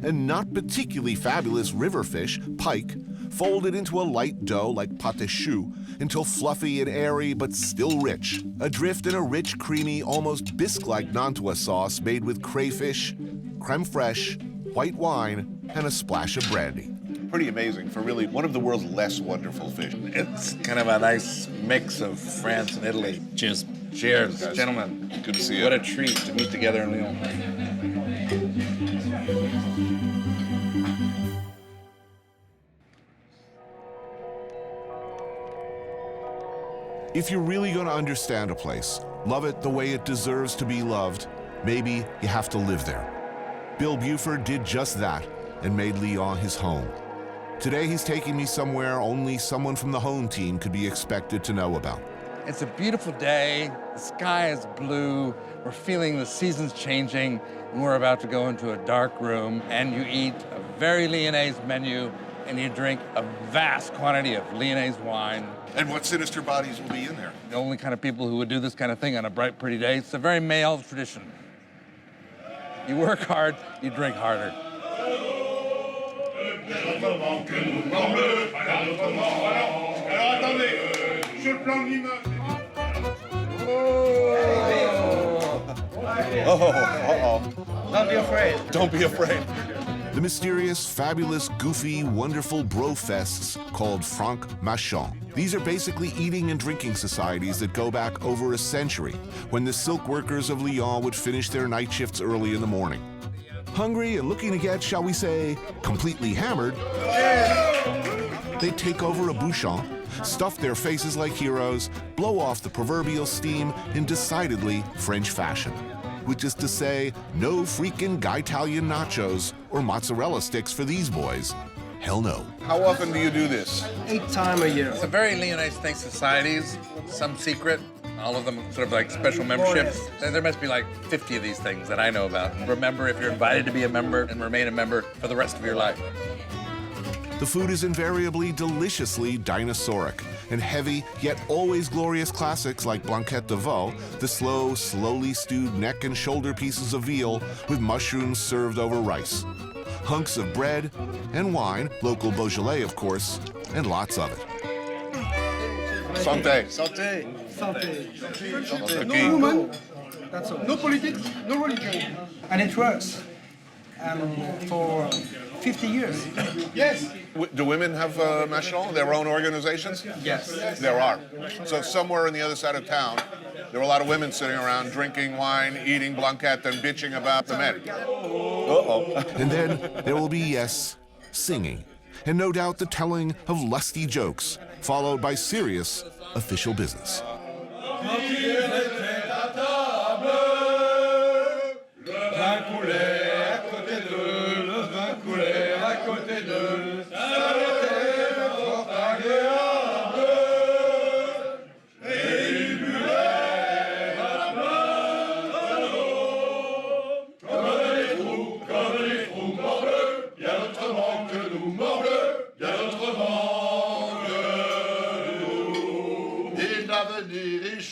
Speaker 3: a not particularly fabulous river fish, pike, folded into a light dough like pâte choux until fluffy and airy but still rich, adrift in a rich, creamy, almost bisque-like Nantua sauce made with crayfish, creme fraiche, white wine, and a splash of brandy.
Speaker 6: Pretty amazing for really one of the world's less wonderful fish.
Speaker 18: It's kind of a nice mix of France and Italy.
Speaker 15: Cheers.
Speaker 18: Cheers,
Speaker 6: Guys.
Speaker 18: gentlemen.
Speaker 6: Good to see you.
Speaker 18: What a treat to meet together in Lyon.
Speaker 3: If you're really going to understand a place, love it the way it deserves to be loved, maybe you have to live there. Bill Buford did just that and made Lyon his home. Today he's taking me somewhere only someone from the home team could be expected to know about.
Speaker 18: It's a beautiful day. The sky is blue. We're feeling the seasons changing, and we're about to go into a dark room, and you eat a very Lyonnais menu, and you drink a vast quantity of Lyonnais wine.
Speaker 6: And what sinister bodies will be in there?
Speaker 18: The only kind of people who would do this kind of thing on a bright, pretty day. It's a very male tradition. You work hard, you drink harder.
Speaker 8: Don't be afraid.
Speaker 6: Don't be afraid.
Speaker 3: The mysterious, fabulous, goofy, wonderful bro-fests called franc-maçons. These are basically eating and drinking societies that go back over a century, when the silk workers of Lyon would finish their night shifts early in the morning. Hungry and looking to get, shall we say, completely hammered, they'd take over a bouchon, stuff their faces like heroes, blow off the proverbial steam in decidedly French fashion. Which is to say, no freaking Italian nachos or mozzarella sticks for these boys. Hell no.
Speaker 6: How often do you do this?
Speaker 8: 8 times a year.
Speaker 18: It's a very Lyonnais thing, societies, some secret, all of them sort of like special memberships. There must be like 50 of these things that I know about. Remember if you're invited to be a member and remain a member for the rest of your life.
Speaker 3: The food is invariably deliciously dinosauric and heavy, yet always glorious classics like blanquette de veau, the slow, slowly stewed neck and shoulder pieces of veal with mushrooms served over rice. Hunks of bread and wine, local Beaujolais of course, and lots of it.
Speaker 6: Santé.
Speaker 8: Santé. Santé.
Speaker 6: Santé.
Speaker 8: No woman. That's all. No politics, no religion. And it works. For 50 years.
Speaker 6: Yes. Do women have national, their own organizations?
Speaker 8: Yes.
Speaker 6: There are. So somewhere on the other side of town, there were a lot of women sitting around drinking wine, eating blanquette, and bitching about the men. Uh-oh.
Speaker 3: And then there will be, yes, singing, and no doubt the telling of lusty jokes, followed by serious official business.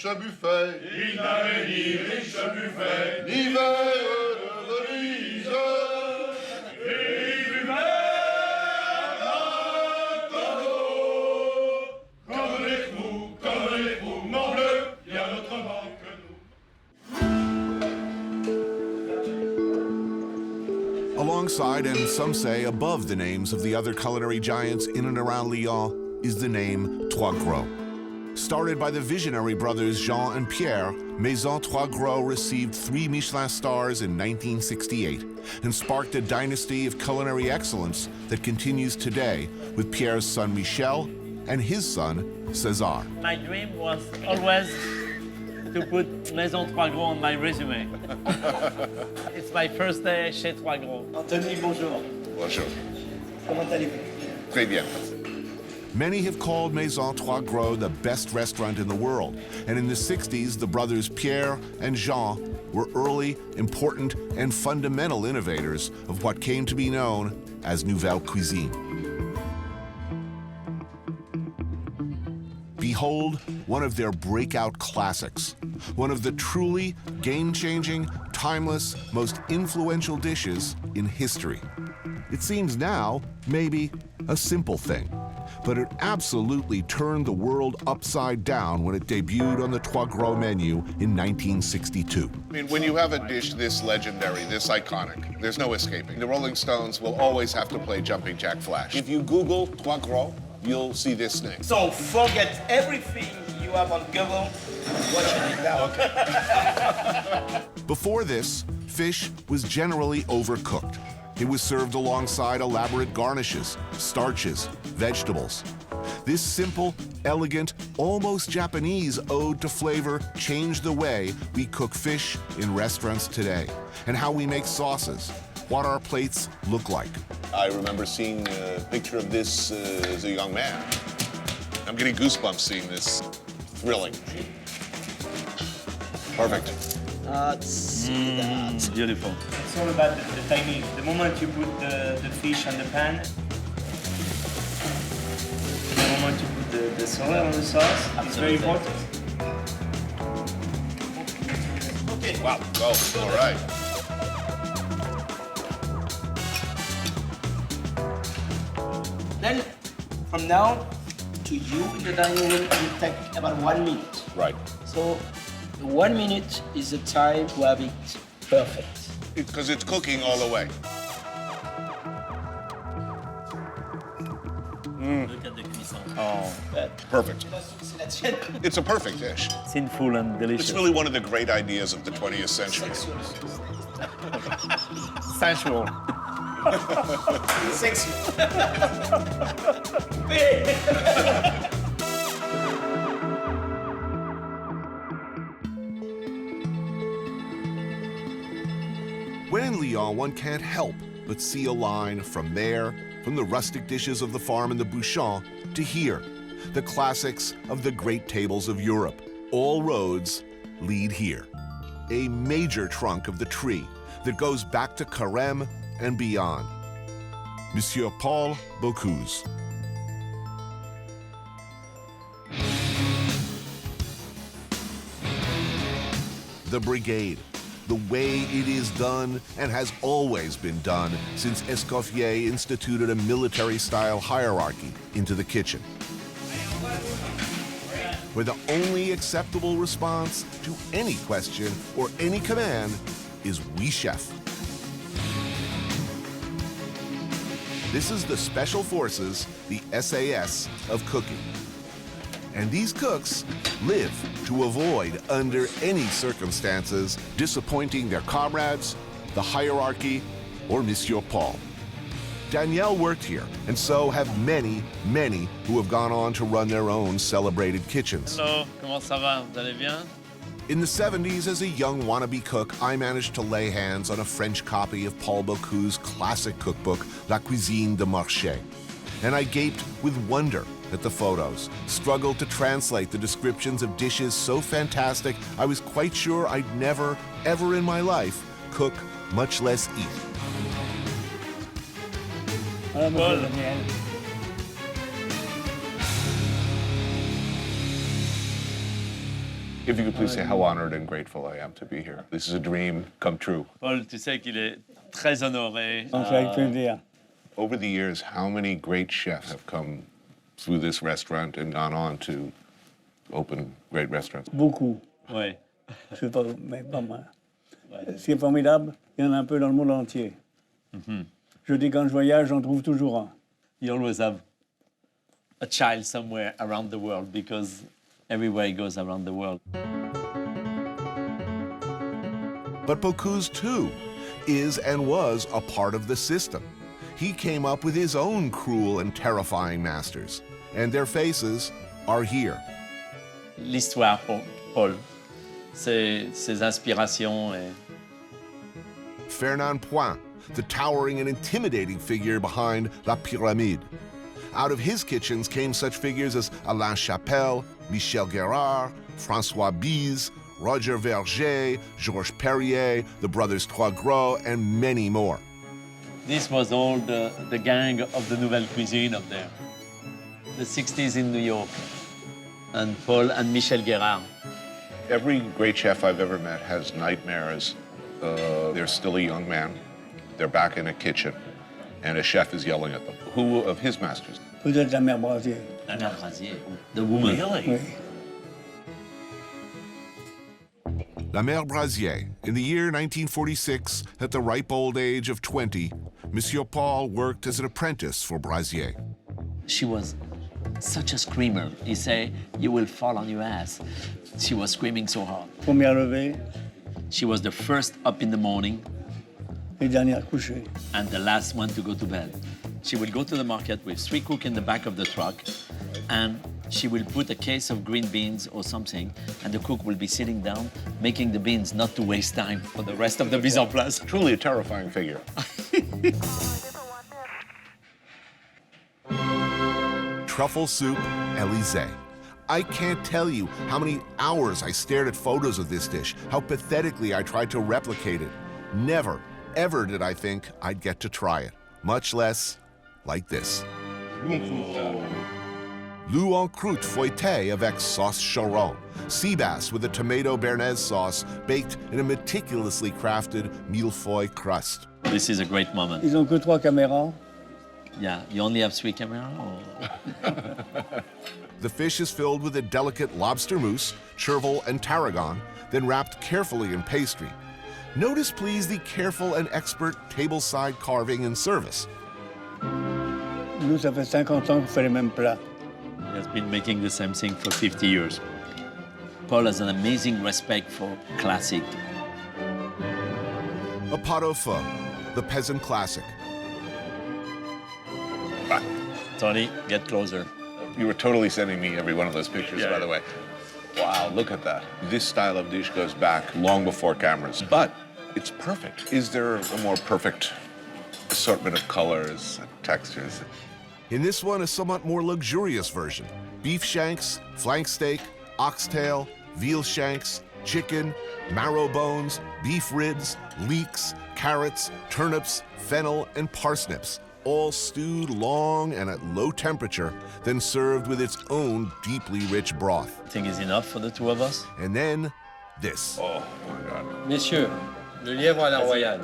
Speaker 19: Buffet. Il n'avait ni riche buffet, ni verre de remise. Et il buvait un tonneau. Comme les fous, mon bleu, bien autrement que
Speaker 3: nous. Alongside, and some say above the names of the other culinary giants in and around Lyon, is the name Trois Gros. Started by the visionary brothers Jean and Pierre, Maison Trois Gros received 3 Michelin stars in 1968 and sparked a dynasty of culinary excellence that continues today with Pierre's son Michel and his son César.
Speaker 15: My dream was always to put Maison Trois Gros on my resume. It's my first day chez Trois Gros.
Speaker 11: Anthony, bonjour.
Speaker 3: Bonjour.
Speaker 11: Comment allez-vous?
Speaker 3: Très bien. Many have called Maison Trois Gros the best restaurant in the world, and in the 60s, the brothers Pierre and Jean were early, important, and fundamental innovators of what came to be known as Nouvelle Cuisine. Behold one of their breakout classics, one of the truly game-changing, timeless, most influential dishes in history. It seems now maybe a simple thing, but it absolutely turned the world upside down when it debuted on the Trois Gros menu in 1962.
Speaker 6: I mean, when you have a dish this legendary, this iconic, there's no escaping. The Rolling Stones will always have to play Jumping Jack Flash. If you Google Trois Gros, you'll see this name.
Speaker 11: So forget everything you have on Google. Watch it now.
Speaker 3: Before this, fish was generally overcooked. It was served alongside elaborate garnishes, starches, vegetables. This simple, elegant, almost Japanese ode to flavor changed the way we cook fish in restaurants today and how we make sauces, what our plates look like.
Speaker 6: I remember seeing a picture of this as a young man. I'm getting goosebumps seeing this. Thrilling. Perfect.
Speaker 15: That's beautiful.
Speaker 20: It's all about the timing. The moment you put the fish on the pan, the moment you put the sorrel on the sauce, it's very important.
Speaker 6: Okay. Wow, go. All right.
Speaker 11: Then, from now to you in the dining room, it take about 1 minute.
Speaker 6: Right.
Speaker 11: So, 1 minute is the time to have it perfect.
Speaker 6: Because it's cooking all the way.
Speaker 15: Look at the cuisson.
Speaker 6: Oh, perfect. It's a perfect dish.
Speaker 15: Sinful and delicious.
Speaker 6: It's really one of the great ideas of the 20th century.
Speaker 15: Sensual.
Speaker 11: Sexy.
Speaker 3: When in Lyon, one can't help but see a line from there, from the rustic dishes of the farm in the Bouchon, to here, the classics of the great tables of Europe. All roads lead here. A major trunk of the tree that goes back to Carême and beyond. Monsieur Paul Bocuse. The Brigade. The way it is done and has always been done since Escoffier instituted a military-style hierarchy into the kitchen, where the only acceptable response to any question or any command is "Oui, chef." This is the Special Forces, the SAS of cooking. And these cooks live to avoid, under any circumstances, disappointing their comrades, the hierarchy, or Monsieur Paul. Danielle worked here, and so have many, many who have gone on to run their own celebrated kitchens.
Speaker 15: Hello, comment ça va? Vous allez bien?
Speaker 3: In the 70s, as a young wannabe cook, I managed to lay hands on a French copy of Paul Bocuse's classic cookbook, La Cuisine de Marché. And I gaped with wonder at the photos, struggled to translate the descriptions of dishes so fantastic I was quite sure I'd never, ever in my life cook, much less eat.
Speaker 6: If you could please say how honored and grateful I am to be here. This is a dream come true.
Speaker 15: Paul, tu sais qu'il est très honoré.
Speaker 6: Over the years, how many great chefs have come through this restaurant and gone on to open great restaurants?
Speaker 20: Beaucoup.
Speaker 15: Oui.
Speaker 20: C'est pas, mais pas mal. Ce qui est formidable, il y en a un peu dans le monde entier. Je dis quand je voyage, j'en trouve toujours un.
Speaker 15: You always have a child somewhere around the world because everywhere he goes around the world.
Speaker 3: But Bocuse, too, is and was a part of the system. He came up with his own cruel and terrifying masters, and their faces are here.
Speaker 15: L'histoire pour Paul, ses inspirations.
Speaker 3: Fernand Point, the towering and intimidating figure behind La Pyramide. Out of his kitchens came such figures as Alain Chapelle, Michel Guérard, François Bise, Roger Verger, Georges Perrier, the brothers Trois Gros, and many more.
Speaker 15: This was all the gang of the Nouvelle Cuisine up there. The 60s in New York. And Paul and Michel Guérard.
Speaker 6: Every great chef I've ever met has nightmares. They're still a young man. They're back in a kitchen, and a chef is yelling at them. Who of his masters?
Speaker 20: Peut-être la mère Brasier.
Speaker 15: La mère Brasier, the woman.
Speaker 6: Really?
Speaker 20: Oui.
Speaker 3: La Mère Brasier. In the year 1946, at the ripe old age of 20, Monsieur Paul worked as an apprentice for Brasier.
Speaker 15: She was such a screamer. He said, "You will fall on your ass." She was screaming so hard.
Speaker 20: Première levée.
Speaker 15: She was the first up in the morning.
Speaker 20: Et dernière couchée.
Speaker 15: And the last one to go to bed. She would go to the market with 3 cooks in the back of the truck, and she will put a case of green beans or something, and the cook will be sitting down, making the beans not to waste time for the rest of the mise en place.
Speaker 6: Truly a terrifying figure.
Speaker 3: Truffle soup, Élysée. I can't tell you how many hours I stared at photos of this dish, how pathetically I tried to replicate it. Never, ever did I think I'd get to try it, much less like this. Loup en croûte feuilletée avec sauce choron. Sea bass with a tomato béarnaise sauce baked in a meticulously crafted millefeuille crust.
Speaker 15: This is a great moment.
Speaker 20: Ils ont que 3 caméras.
Speaker 15: Yeah, you only have 3 cameras? Or...
Speaker 3: The fish is filled with a delicate lobster mousse, chervil, and tarragon, then wrapped carefully in pastry. Notice, please, the careful and expert tableside carving and service.
Speaker 20: Nous, ça fait 50 ans qu'on fait les mêmes plats.
Speaker 15: He has been making the same thing for 50 years. Paul has an amazing respect for classic.
Speaker 3: A pot au feu, the peasant classic.
Speaker 15: Tony, get closer.
Speaker 6: You were totally sending me every one of those pictures,
Speaker 15: Yeah,
Speaker 6: by the way. Wow, look at that. This style of dish goes back long before cameras, but it's perfect. Is there a more perfect assortment of colors and textures?
Speaker 3: In this one, a somewhat more luxurious version. Beef shanks, flank steak, oxtail, veal shanks, chicken, marrow bones, beef ribs, leeks, carrots, turnips, fennel, and parsnips, all stewed long and at low temperature, then served with its own deeply rich broth.
Speaker 15: I think it's enough for the 2 of us.
Speaker 3: And then this.
Speaker 6: Oh my God.
Speaker 16: Messieurs, le lièvre à la royale.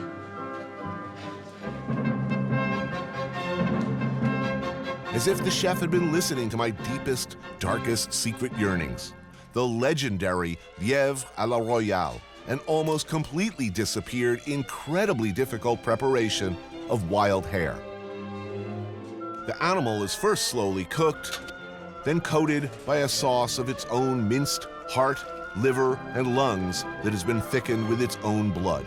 Speaker 3: As if the chef had been listening to my deepest, darkest secret yearnings. The legendary lièvre à la royale, an almost completely disappeared, incredibly difficult preparation of wild hare. The animal is first slowly cooked, then coated by a sauce of its own minced heart, liver, and lungs that has been thickened with its own blood.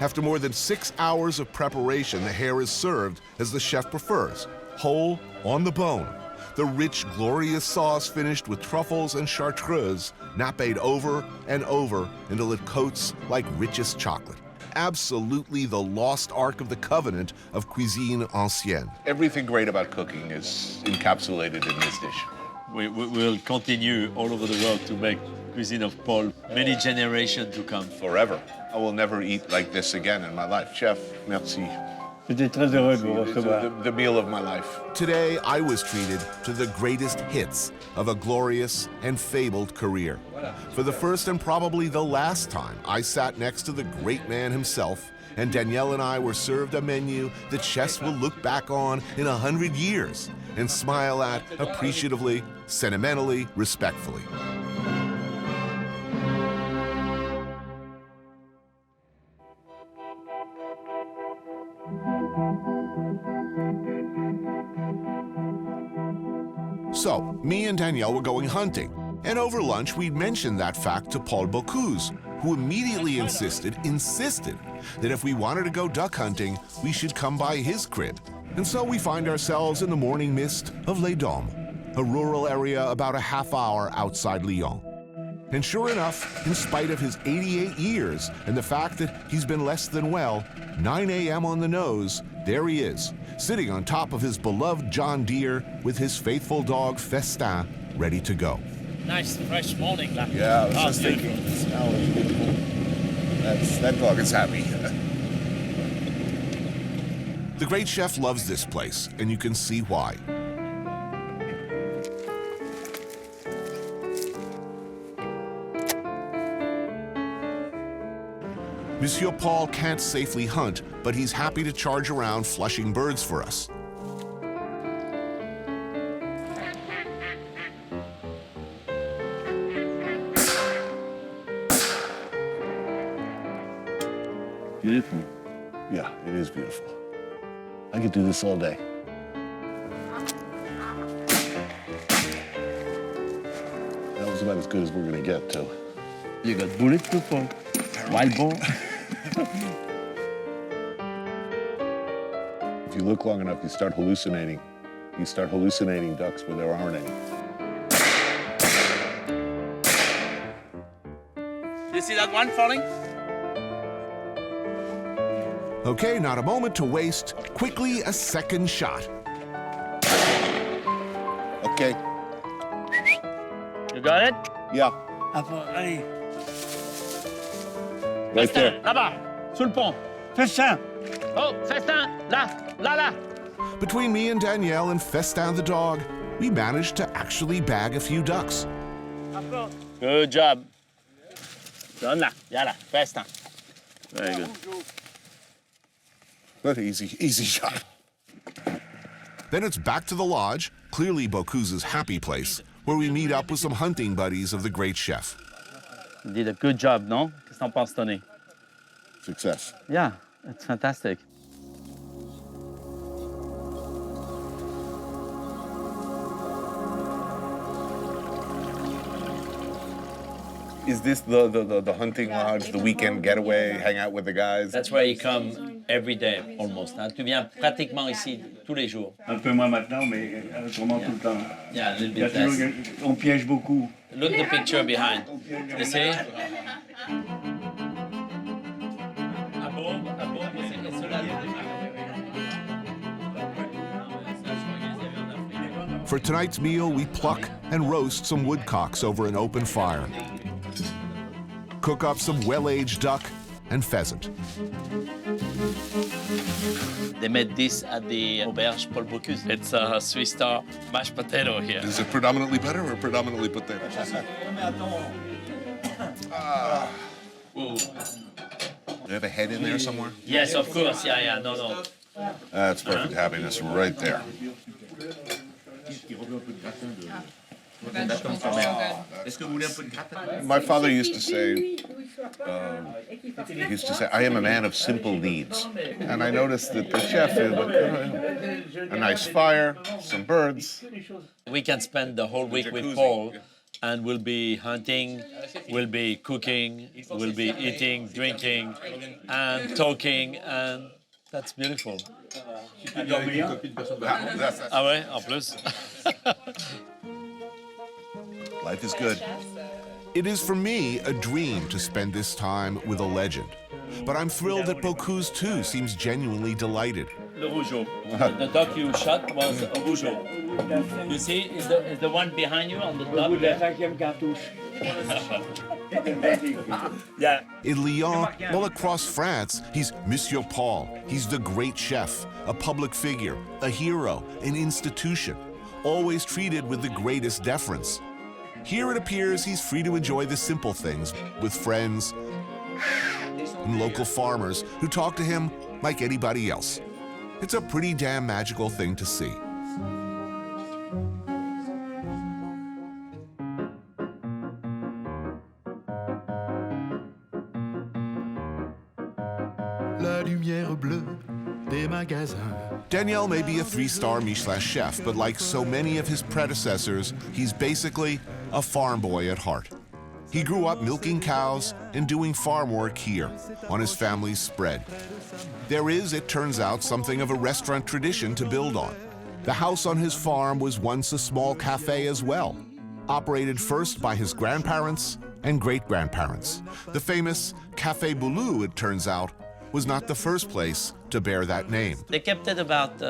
Speaker 3: After more than 6 hours of preparation, the hare is served as the chef prefers, whole on the bone. The rich, glorious sauce finished with truffles and chartreuse, napped over and over until it coats like richest chocolate. Absolutely the lost ark of the covenant of cuisine ancienne.
Speaker 6: Everything great about cooking is encapsulated in this dish.
Speaker 15: We will continue all over the world to make cuisine of Paul many generations to come.
Speaker 6: Forever. I will never eat like this again in my life. Chef, merci.
Speaker 20: J'étais très heureux de vous recevoir.
Speaker 6: The meal of my life.
Speaker 3: Today, I was treated to the greatest hits of a glorious and fabled career. For the first and probably the last time, I sat next to the great man himself, and Danielle and I were served a menu that chefs will look back on in 100 years and smile at appreciatively, sentimentally, respectfully. So, me and Danielle were going hunting. And over lunch, we'd mentioned that fact to Paul Bocuse, who immediately insisted that if we wanted to go duck hunting, we should come by his crib. And so we find ourselves in the morning mist of Les Dômes, a rural area about a half hour outside Lyon. And sure enough, in spite of his 88 years and the fact that he's been less than well, 9 a.m. on the nose, there he is, sitting on top of his beloved John Deere with his faithful dog Festin ready to go.
Speaker 15: Nice, fresh morning.
Speaker 6: Yeah, I was just thinking, the smell is beautiful. That dog is happy.
Speaker 3: The great chef loves this place, and you can see why. Monsieur Paul can't safely hunt, but he's happy to charge around flushing birds for us.
Speaker 6: Beautiful. Yeah, it is beautiful. I could do this all day. That was about as good as we're gonna get, too.
Speaker 16: You got bulletproof for wild boar.
Speaker 6: If you look long enough, you start hallucinating. You start hallucinating ducks where there aren't any.
Speaker 15: You see that one falling?
Speaker 3: Okay, not a moment to waste. Quickly, a second shot.
Speaker 6: Okay.
Speaker 15: You got it?
Speaker 6: Yeah.
Speaker 15: Allez.
Speaker 6: Right there.
Speaker 15: Là-bas, sous le pont.
Speaker 20: Festin.
Speaker 15: Oh, Festin, là, là, là.
Speaker 3: Between me and Danielle and Festin the dog, we managed to actually bag a few ducks.
Speaker 15: Good job. Donne là, yalla, Festin.
Speaker 6: Very good. But easy shot.
Speaker 3: Then it's back to the lodge, clearly Bocuse's happy place, where we meet up with some hunting buddies of the great chef.
Speaker 15: You did a good job, no? Qu'est-ce que t'en penses, Tony?
Speaker 6: Success.
Speaker 15: Yeah, it's fantastic.
Speaker 6: Is this the hunting lodge, the weekend getaway, hang out with the guys?
Speaker 15: That's where you come every day, almost. Hein? Tu viens pratiquement ici tous les jours.
Speaker 20: Un peu moins maintenant, mais autrement tout le temps.
Speaker 15: Yeah, a little bit less.
Speaker 20: On piège beaucoup.
Speaker 15: Look the picture behind. You see?
Speaker 3: For tonight's meal, we pluck and roast some woodcocks over an open fire. Cook up some well-aged duck and pheasant.
Speaker 15: They made this at the Auberge Paul Bocuse. It's a Swiss star mashed potato here.
Speaker 6: Is it predominantly butter or predominantly potato?
Speaker 15: Ooh.
Speaker 6: Do you have a head in there somewhere?
Speaker 15: Yes, of course. Yeah, no.
Speaker 6: That's perfect happiness right there. My father used to say, I am a man of simple needs. And I noticed that the chef is a nice fire, some birds.
Speaker 15: We can spend the whole week with Paul, and we'll be hunting, we'll be cooking, we'll be eating, drinking, and talking, and that's beautiful. Ah ouais, en plus.
Speaker 6: Life is good.
Speaker 3: It is, for me, a dream to spend this time with a legend. But I'm thrilled that Bocuse, too, seems genuinely delighted.
Speaker 15: Le rougeau. The duck you shot was a rougeau. You see, is the one behind you on the top? Yeah.
Speaker 3: In Lyon, all across France, he's Monsieur Paul. He's the great chef, a public figure, a hero, an institution, always treated with the greatest deference. Here it appears he's free to enjoy the simple things with friends and local farmers who talk to him like anybody else. It's a pretty damn magical thing to see.
Speaker 1: La lumière bleue des magasins
Speaker 3: Daniel may be a 3-star Michelin chef, but like so many of his predecessors, he's basically a farm boy at heart. He grew up milking cows and doing farm work here on his family's spread. There is, it turns out, something of a restaurant tradition to build on. The house on his farm was once a small cafe as well, operated first by his grandparents and great-grandparents. The famous Café Boulou, it turns out, was not the first place to bear that name.
Speaker 15: They kept it about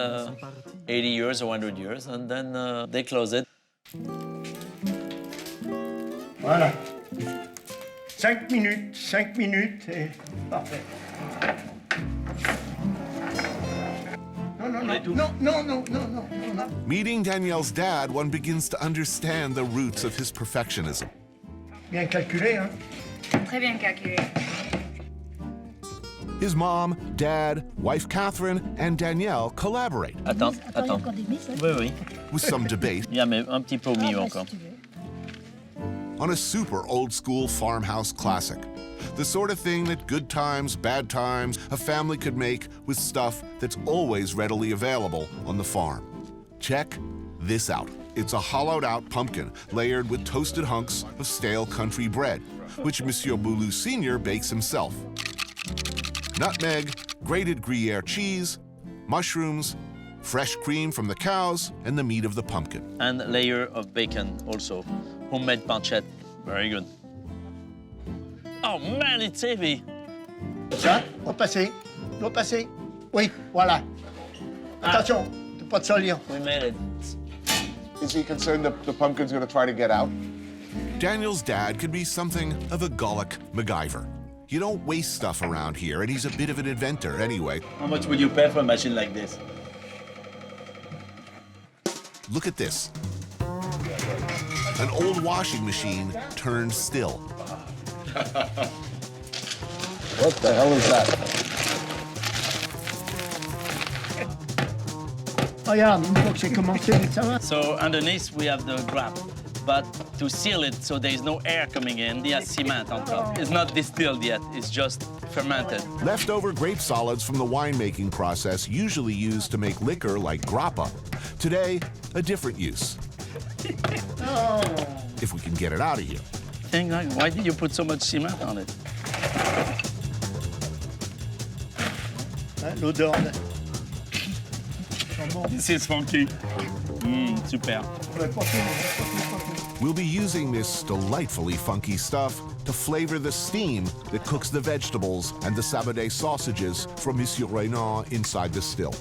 Speaker 15: 80 years or 100 years, and then they closed it.
Speaker 20: Voilà. 5 minutes, et parfait. No.
Speaker 3: Meeting Daniel's dad, one begins to understand the roots of his perfectionism.
Speaker 20: Bien calculé, hein?
Speaker 21: Très bien calculé.
Speaker 3: His mom, dad, wife Catherine, and Danielle collaborate.
Speaker 15: Attends. Oui.
Speaker 3: With some debate.
Speaker 15: Il y a un petit peu au milieu encore.
Speaker 3: On a super old-school farmhouse classic. The sort of thing that good times, bad times, a family could make with stuff that's always readily available on the farm. Check this out. It's a hollowed-out pumpkin layered with toasted hunks of stale country bread, which Monsieur Boulou Sr. bakes himself. Nutmeg, grated Gruyere cheese, mushrooms, fresh cream from the cows, and the meat of the pumpkin.
Speaker 15: And a layer of bacon also. Homemade pancetta. Very good. Oh man, it's heavy.
Speaker 20: Ça, repasser. Oui, voilà. Attention, pas de salir.
Speaker 15: We made it.
Speaker 6: Is he concerned that the pumpkin's going to try to get out?
Speaker 3: Daniel's dad could be something of a Gallic MacGyver. You don't waste stuff around here, and he's a bit of an inventor anyway.
Speaker 15: How much would you pay for a machine like this?
Speaker 3: Look at this. An old washing machine turned still.
Speaker 6: What the hell is that?
Speaker 20: Regarde, une fois que c'est commencé, ça va.
Speaker 15: So underneath we have the grab, but to seal it so there is no air coming in, there's cement on top. It's not distilled yet, it's just fermented.
Speaker 3: Leftover grape solids from the winemaking process usually used to make liquor like grappa. Today, a different use. If we can get it out of here.
Speaker 15: Why did you put so much cement on it?
Speaker 20: L'odeur.
Speaker 15: This is funky. Super.
Speaker 3: We'll be using this delightfully funky stuff to flavor the steam that cooks the vegetables and the sabodé sausages from Monsieur Renan inside the still.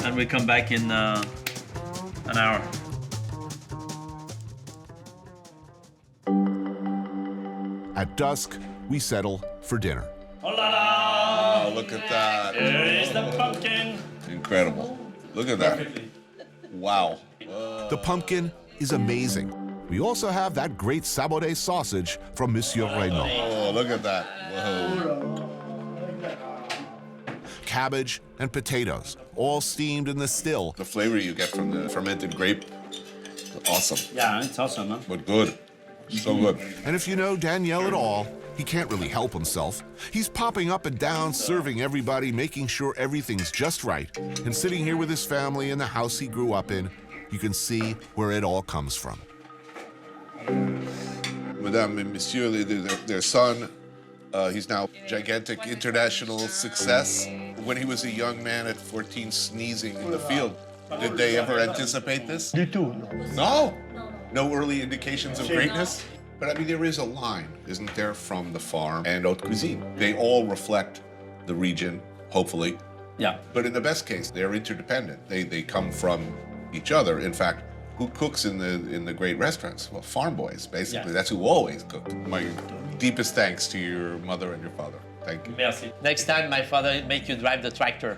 Speaker 15: And we come back in an hour.
Speaker 3: At dusk, we settle for dinner.
Speaker 6: Oh, look at that.
Speaker 15: Here is the pumpkin.
Speaker 6: Incredible. Look at that. Wow.
Speaker 3: The pumpkin is amazing. We also have that great sabodé sausage from Monsieur Renan.
Speaker 6: Oh, look at that. Whoa.
Speaker 3: Cabbage and potatoes, all steamed in the still.
Speaker 6: The flavor you get from the fermented grape, awesome.
Speaker 15: Yeah, it's awesome, huh?
Speaker 6: But good. So good.
Speaker 3: And if you know Daniel at all, he can't really help himself. He's popping up and down, serving everybody, making sure everything's just right. And sitting here with his family in the house he grew up in, you can see where it all comes from.
Speaker 6: Madame and Monsieur, their son, he's now gigantic international success. When he was a young man at 14 sneezing in the field, did they ever anticipate this?
Speaker 20: Du tout.
Speaker 6: No? No early indications of greatness? But I mean, there is a line, isn't there, from the farm and haute cuisine. They all reflect the region, hopefully.
Speaker 15: Yeah.
Speaker 6: But in the best case, they're interdependent. They come from each other. In fact, who cooks in the great restaurants? Well, farm boys, basically.
Speaker 15: Yeah.
Speaker 6: That's who always cooked. My deepest thanks to your mother and your father. Thank you.
Speaker 15: Merci. Next time, my father make you drive the tractor.